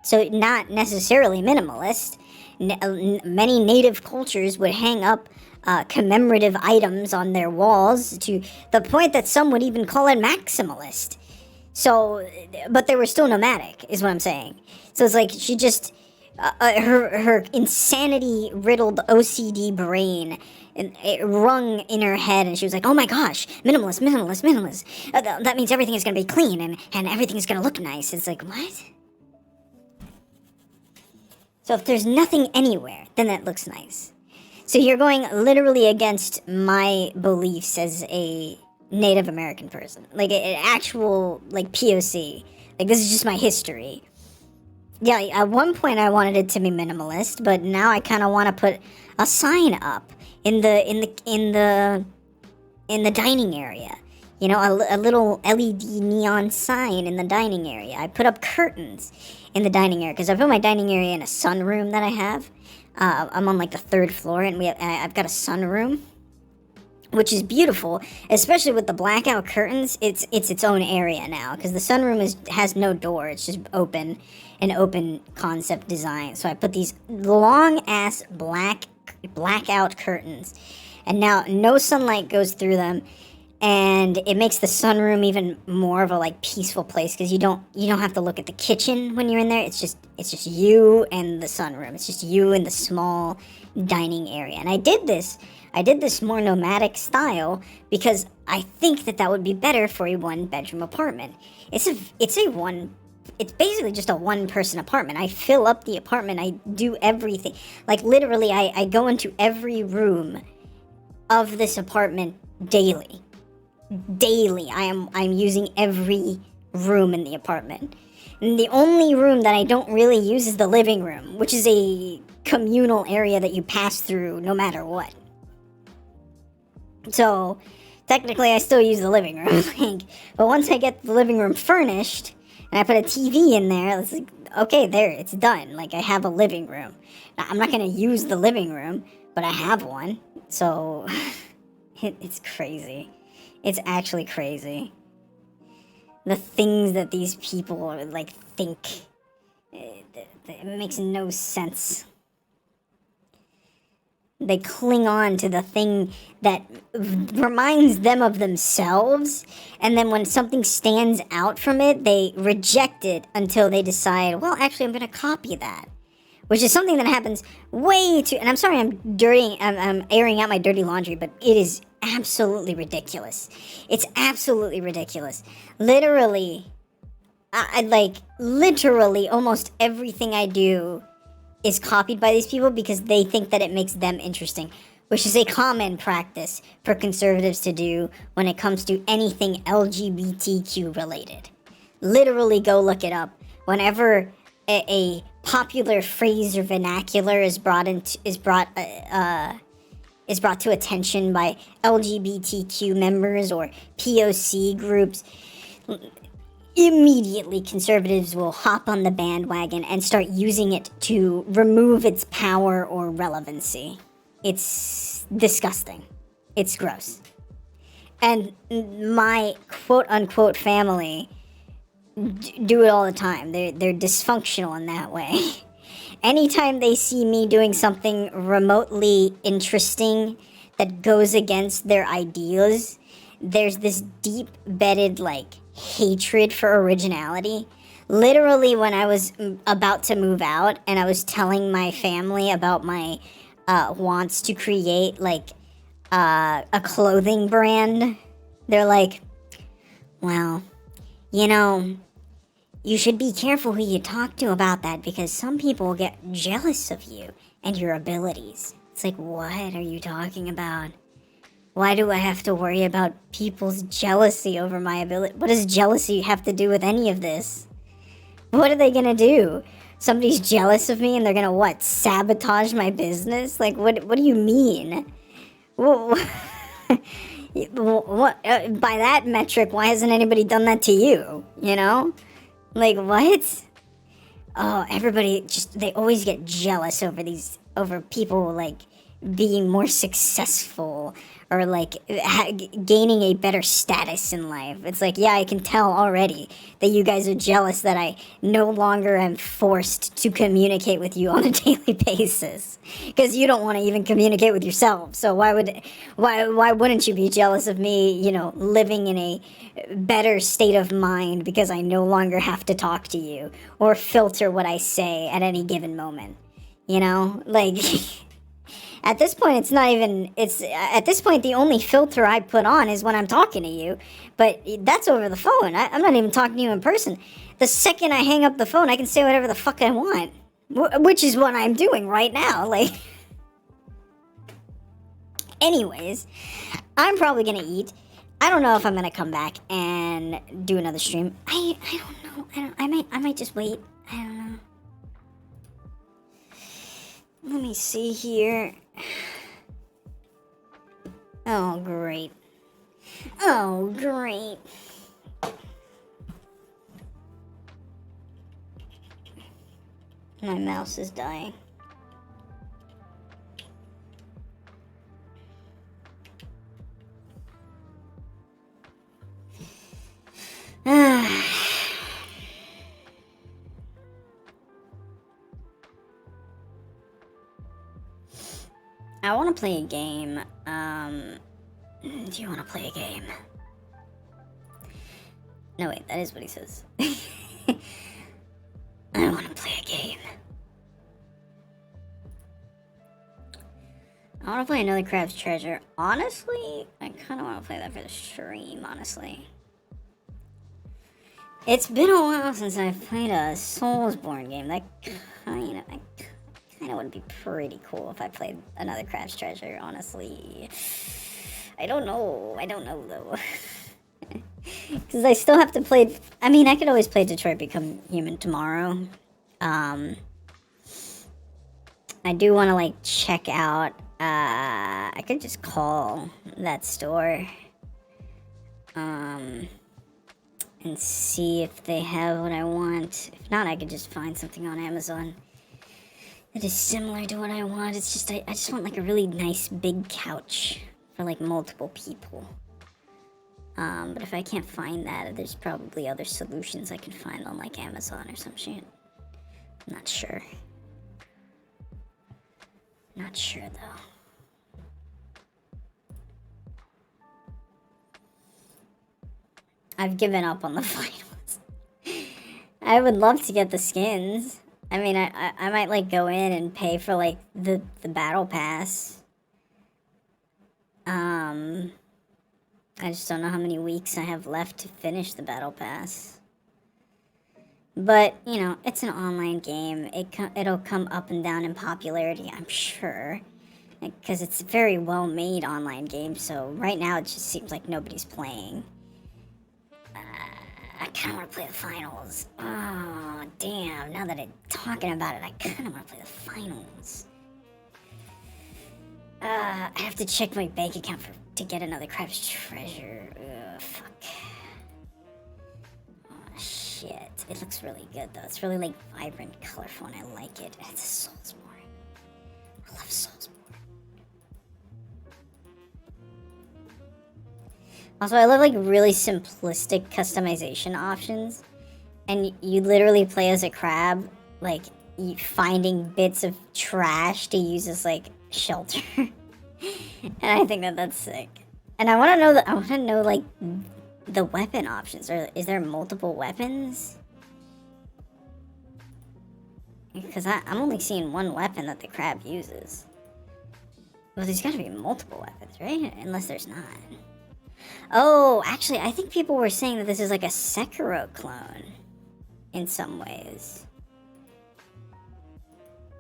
So not necessarily minimalist. Many native cultures would hang up commemorative items on their walls to the point that some would even call it maximalist. So, but they were still nomadic, is what I'm saying. So it's like she just, her insanity riddled OCD brain, it rung in her head, and she was like, oh my gosh, minimalist. That means everything is going to be clean and everything is going to look nice. It's like, what? So if there's nothing anywhere, then that looks nice. So you're going literally against my beliefs as a Native American person. Like an actual, like, POC. Like, this is just my history. Yeah, at one point I wanted it to be minimalist, but now I kind of want to put a sign up in the dining area. You know, a little LED neon sign in the dining area. I put up curtains in the dining area because I put my dining area in a sunroom that I have. I'm on like the 3rd floor, and I've got a sunroom, which is beautiful, especially with the blackout curtains. It's its own area now because the sunroom has no door. It's just an open concept design. So I put these long ass blackout curtains, and now no sunlight goes through them. And it makes the sunroom even more of a like peaceful place because you don't have to look at the kitchen when you're in there. It's just you and the sunroom. It's just you and the small dining area. And I did this more nomadic style because I think that would be better for a 1-bedroom apartment. It's basically just a 1-person apartment. I fill up the apartment. I do everything. Like literally, I go into every room of this apartment daily. I'm using every room in the apartment. And the only room that I don't really use is the living room, which is a communal area that you pass through no matter what. So technically I still use the living room. But once I get the living room furnished and I put a TV in there, it's like, okay, there, it's done. Like I have a living room. Now, I'm not gonna use the living room, but I have one. So it's crazy. It's actually crazy. The things that these people like think, it makes no sense. They cling on to the thing that reminds them of themselves, and then when something stands out from it, they reject it until they decide, well, actually, I'm going to copy that. Which is something that happens way too... And I'm sorry I'm airing out my dirty laundry, but it is absolutely ridiculous. It's absolutely ridiculous. Literally, literally almost everything I do is copied by these people because they think that it makes them interesting, which is a common practice for conservatives to do when it comes to anything LGBTQ related. Literally go look it up. Whenever a popular phrase or vernacular is brought to attention by LGBTQ members or POC groups, immediately conservatives will hop on the bandwagon and start using it to remove its power or relevancy. It's disgusting. It's gross. And my quote-unquote family do it all the time. They're dysfunctional in that way. Anytime they see me doing something remotely interesting that goes against their ideas, there's this deep-bedded, hatred for originality. Literally, when I was about to move out and I was telling my family about my wants to create, a clothing brand, they're like, Well, you know, you should be careful who you talk to about that because some people get jealous of you and your abilities. It's like, what are you talking about? Why do I have to worry about people's jealousy over my ability? What does jealousy have to do with any of this? What are they gonna do? Somebody's jealous of me and they're gonna what? Sabotage my business? Like, what do you mean? What, by that metric, why hasn't anybody done that to you? You know? Like, what? Oh, everybody just, they always get jealous over people, like, being more successful or, like, gaining a better status in life. It's like, yeah, I can tell already that you guys are jealous that I no longer am forced to communicate with you on a daily basis. Because you don't want to even communicate with yourself. So why wouldn't you be jealous of me, you know, living in a better state of mind because I no longer have to talk to you or filter what I say at any given moment? You know? Like... At this point, at this point, the only filter I put on is when I'm talking to you, but that's over the phone. I'm not even talking to you in person. The second I hang up the phone, I can say whatever the fuck I want, which is what I'm doing right now, like. Anyways, I'm probably gonna eat. I don't know if I'm gonna come back and do another stream. I don't know. I might just wait. I don't know. Let me see here. Oh, great. Oh, great. My mouse is dying. I want to play a game. Do you want to play a game? No, wait, that is what he says. I want to play a game. I want to play another Crab's Treasure. Honestly, I kind of want to play that for the stream, honestly. It's been a while since I've played a Soulsborne game. That kind of would be pretty cool if I played another Crab's Treasure, honestly. I don't know though. Because I still have to play... I mean, I could always play Detroit Become Human tomorrow. I do want to, like, check out... I could just call that store. And see if they have what I want. If not, I could just find something on Amazon that is similar to what I want. It's just, I just want, like, a really nice big couch for, like, multiple people. But if I can't find that, there's probably other solutions I can find on, like, Amazon or some shit. I'm not sure. Not sure, though. I've given up on the finals. I would love to get the skins. I mean, I might, like, go in and pay for, like, the battle pass. I just don't know how many weeks I have left to finish the battle pass. But, you know, it's an online game. It'll come up and down in popularity, I'm sure. Because it's a very well-made online game, so right now it just seems like nobody's playing. I kind of want to play the finals. Oh, damn. Now that I'm talking about it, I kind of want to play the finals. I have to check my bank account to get another Crab's Treasure. Ugh, fuck. Oh, shit. It looks really good, though. It's really, like, vibrant, colorful, and I like it. It's a Soulsborne. I love Soulsborne. Also, I love, like, really simplistic customization options. And you literally play as a crab, like, finding bits of trash to use as, like, shelter. And I think that's sick. And I want to know, like, the weapon options. Or is there multiple weapons? Because I'm only seeing one weapon that the crab uses. Well, there's got to be multiple weapons, right? Unless there's not. Oh, actually, I think people were saying that this is like a Sekiro clone in some ways.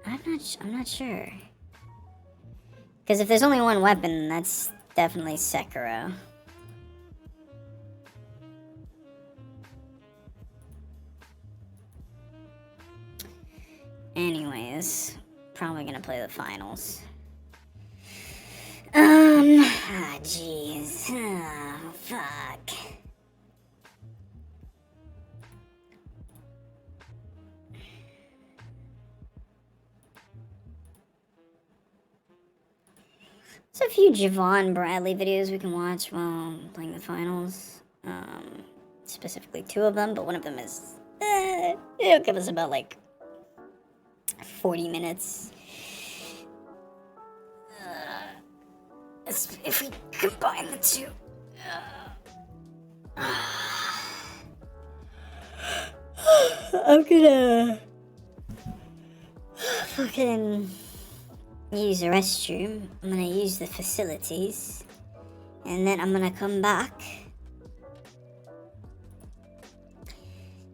I'm not sure. Because if there's only one weapon, that's definitely Sekiro. Anyways, probably gonna play the finals. Jeez. Oh, fuck. There's a few Javon Bradley videos we can watch while playing the finals. Specifically 2 of them, but one of them is, it'll give us about like 40 minutes. If we combine the 2. I'm gonna fucking use the restroom. I'm gonna use the facilities. And then I'm gonna come back.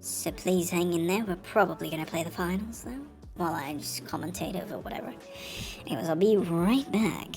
So please hang in there. We're probably gonna play the finals though. While I just commentate over whatever. Anyways, I'll be right back.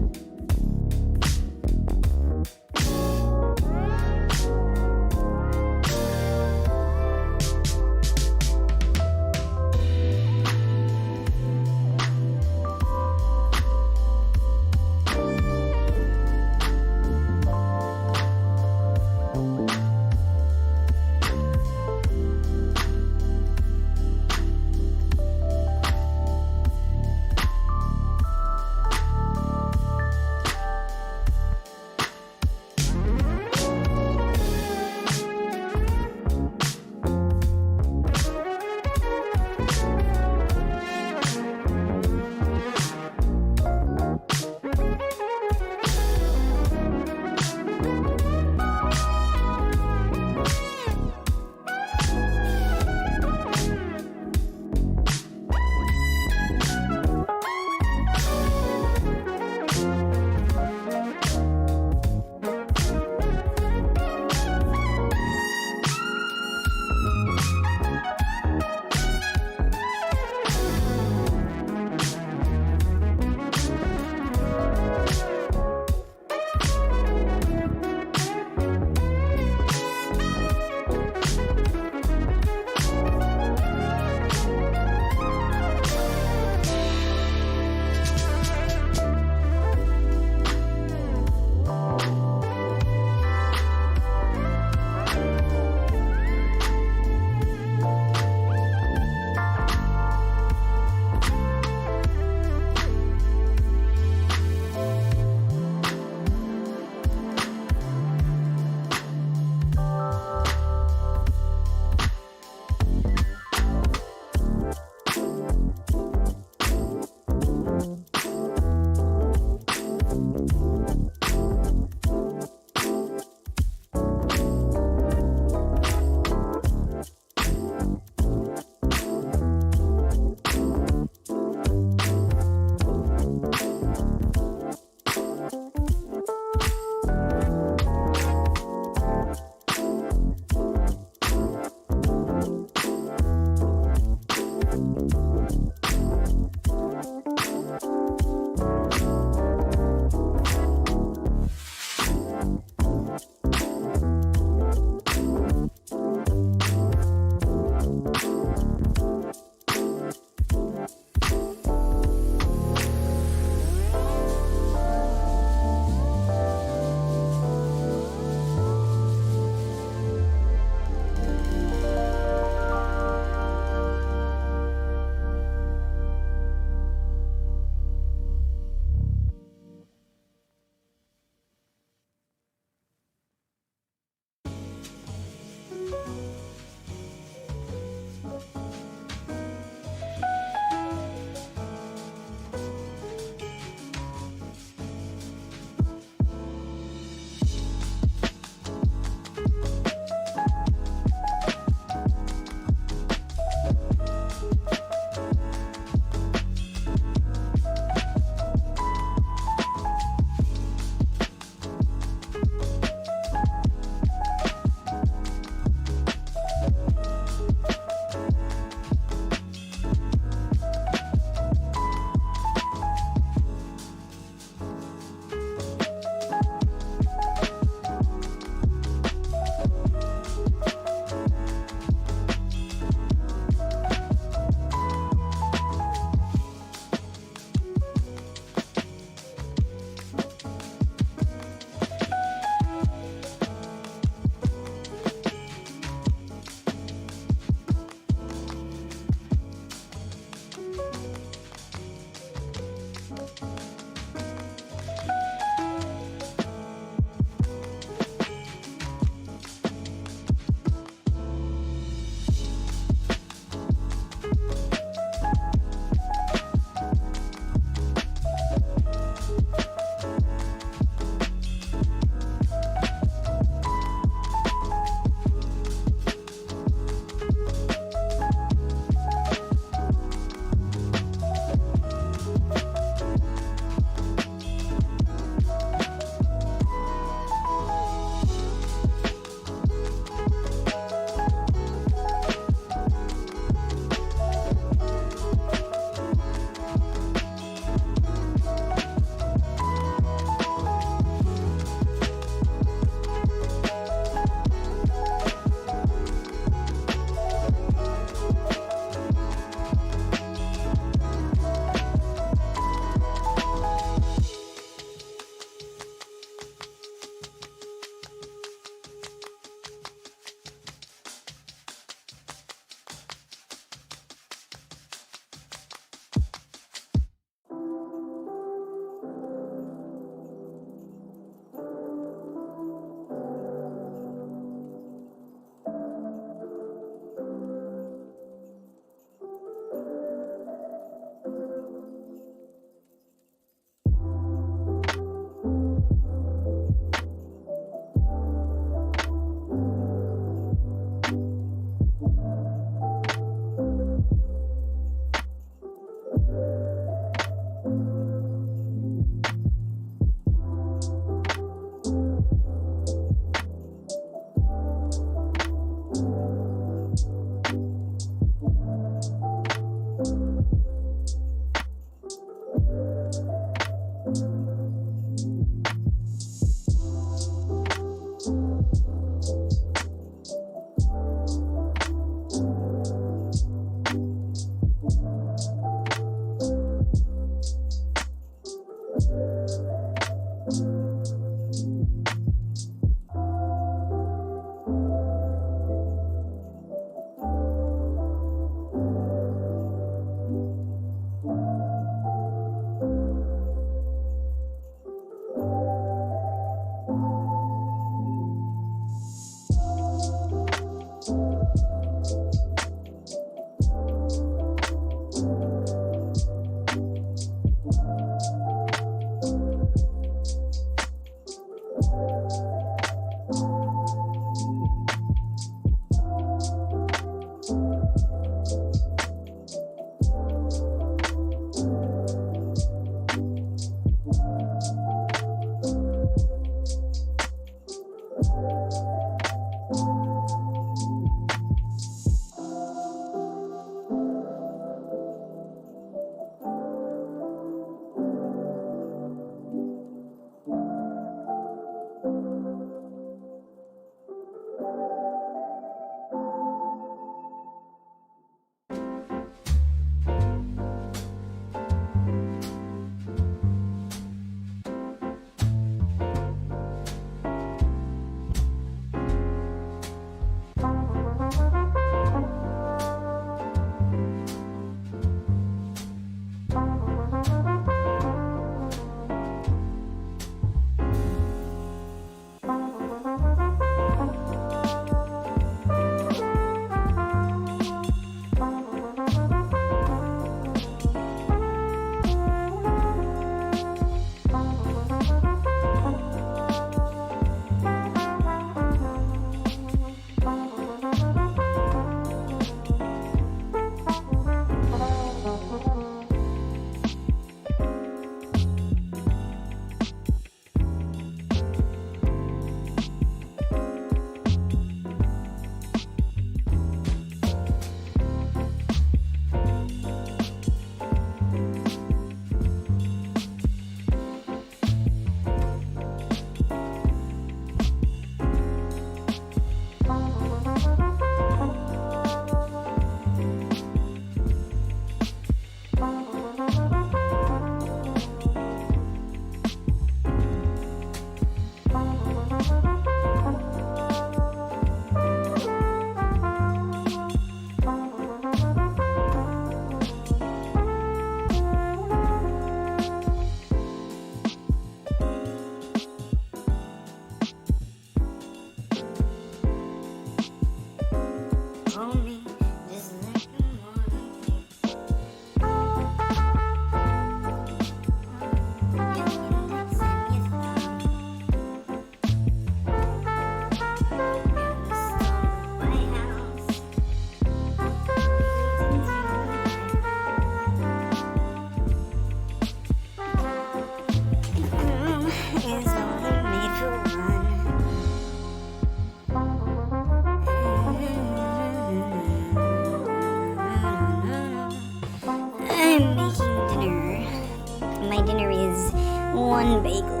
one bagel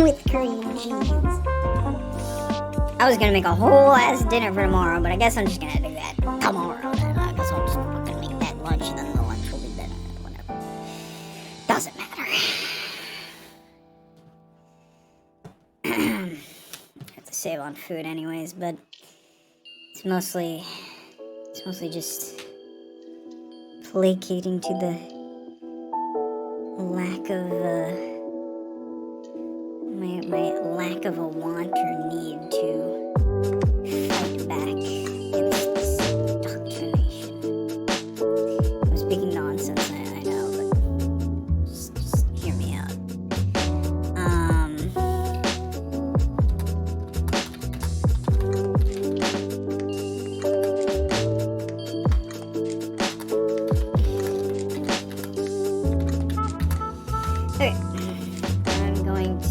with cream cheese. I was gonna make a whole ass dinner for tomorrow, but I guess I'm just gonna do that tomorrow then. I guess I'll just fucking make that lunch, then the lunch will be better. Whatever. Doesn't matter. I have to save on food anyways, but it's mostly just placating to the lack of my lack of a want or need to fight back against this indoctrination. I'm speaking nonsense, I know, but just hear me out. Okay, I'm going to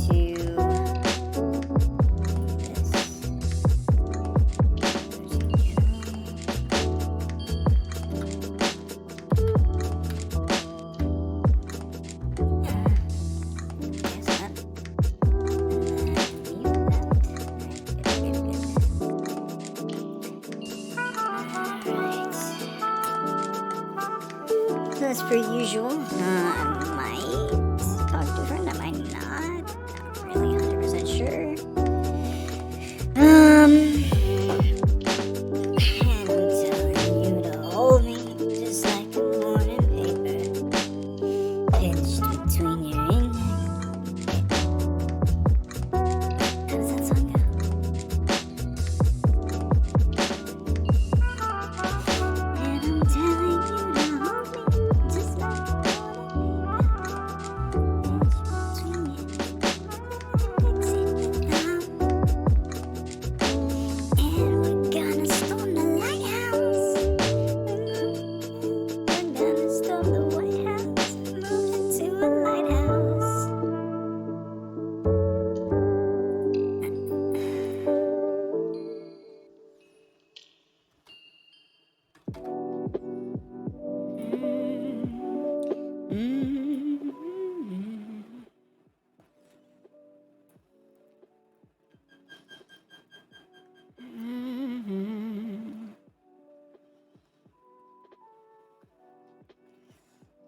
as per usual, I might talk to a friend, I might not really 100% sure. And telling you to hold me just like a morning paper, pinched between your index. How does that song go?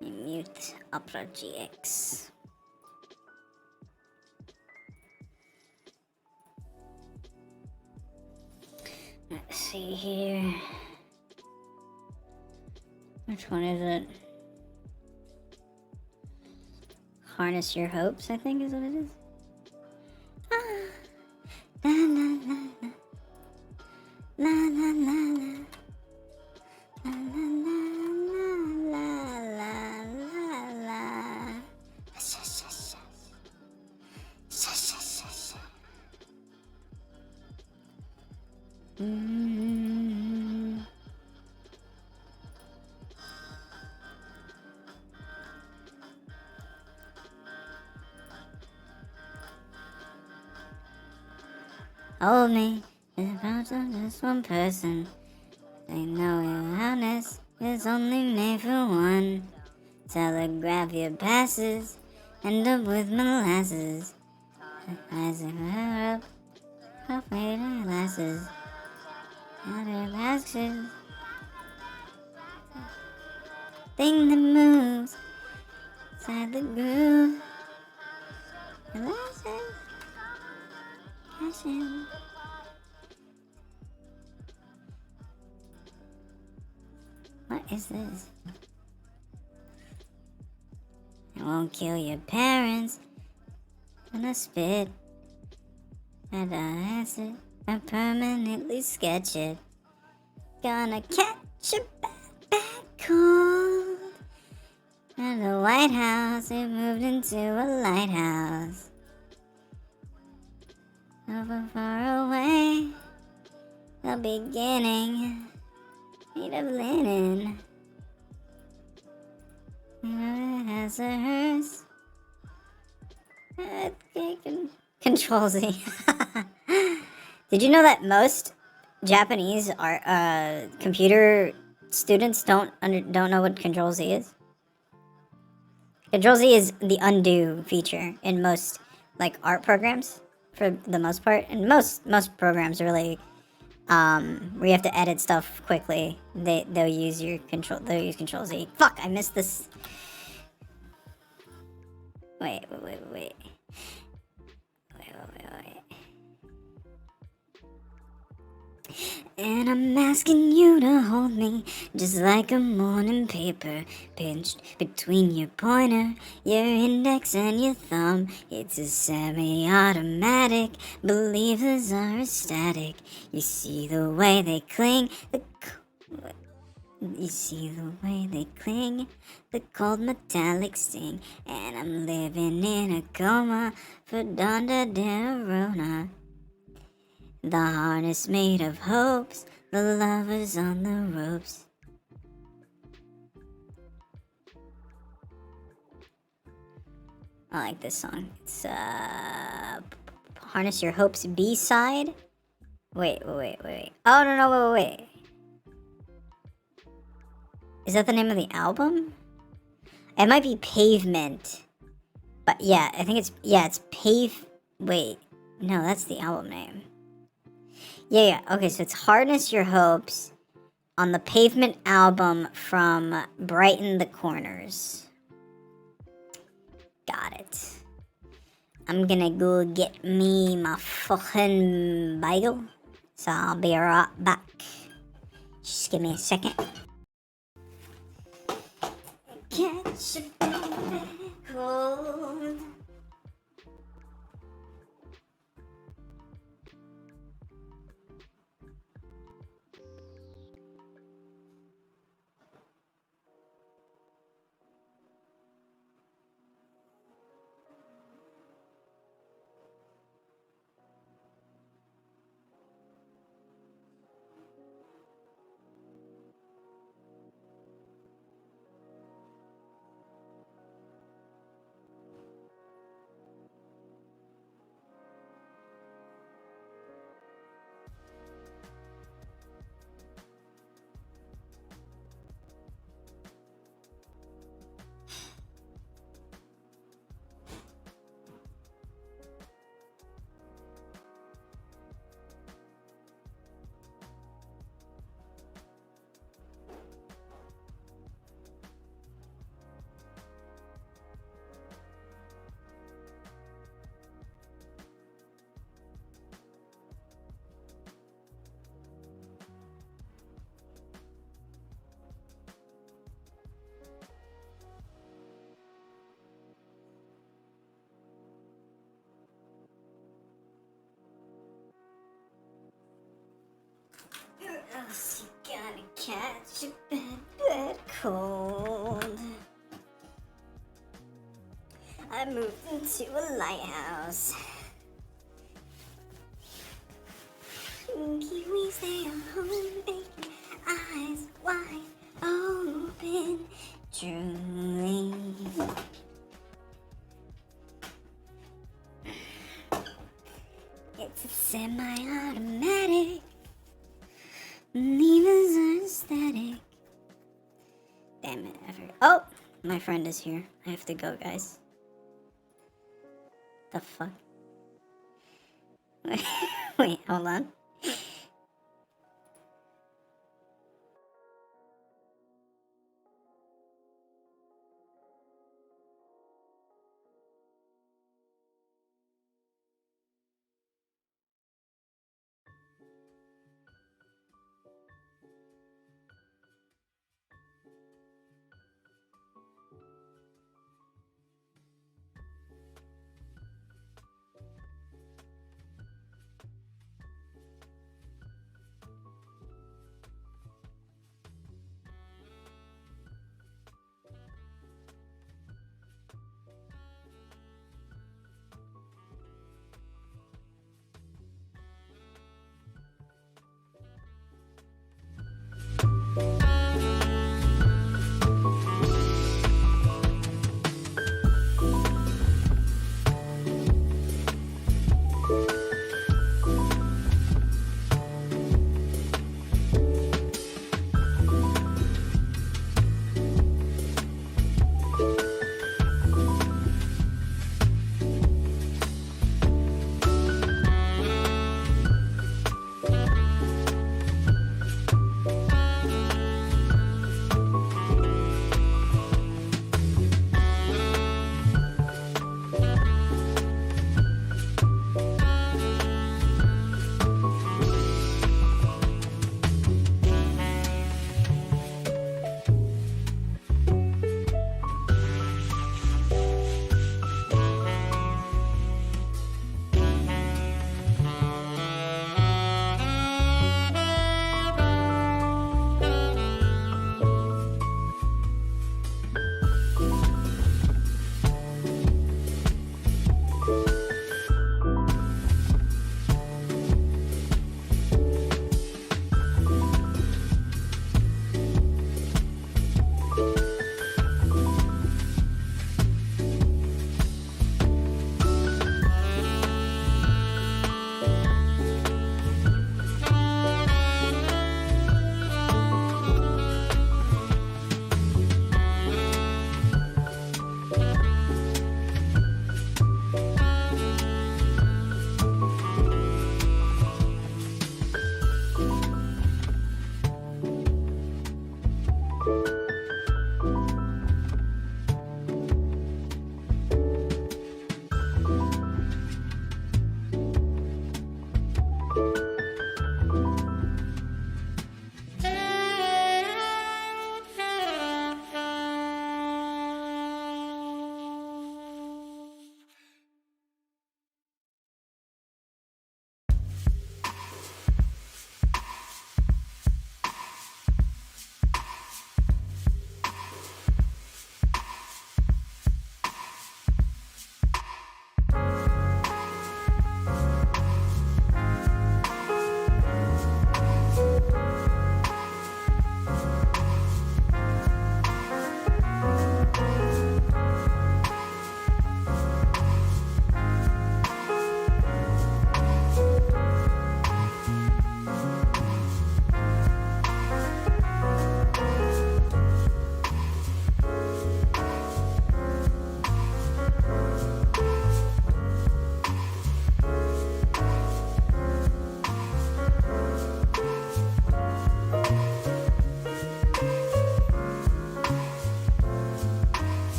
Mute Opera GX. Let's see here. Which one is it? Harness Your Hopes, I think is what it is. La la la la la la la la Hold me is about just one person. They know your honest is only made for one. Telegraph your passes, end up with molasses. Eyes of her up, halfway to glasses. Out of lashes. Thing that moves inside the groove. Molasses. Passion. What is this? It won't kill your parents. When I spit at the acid, I permanently sketch it. Gonna catch a bad cold. At the White House, it moved into a lighthouse. Over far away, the beginning made of linen. It has a hearse. Control Z. Did you know that most Japanese computer students don't know what Control Z is? Control Z is the undo feature in most like art programs for the most part, and most programs really where you have to edit stuff quickly. They'll use Control Z. Fuck, I missed this. Wait. And I'm asking you to hold me just like a morning paper pinched between your pointer, your index, and your thumb. It's a semi-automatic. Believers are ecstatic. You see the way they cling. You see the way they cling, the cold metallic sting, and I'm living in a coma for Donda Derona. The harness made of hopes, the lovers on the ropes. I like this song. It's Harness Your Hopes B-side. Wait. Oh no, wait. Is that the name of the album? It might be Pavement. But yeah, I think it's wait. No, that's the album name. Yeah. Okay, so it's Harness Your Hopes on the Pavement album from Brighten the Corners. Got it. I'm gonna go get me my fucking Bible. So I'll be right back. Just give me a second. Catch a bad cold. catch a bad cold. I moved into a lighthouse. Kiwis, they are home bacon, eyes wide open, drooling. It's a semi-automatic, levers are static. Damn it, oh, my friend is here. I have to go, guys. The fuck? Wait, hold on.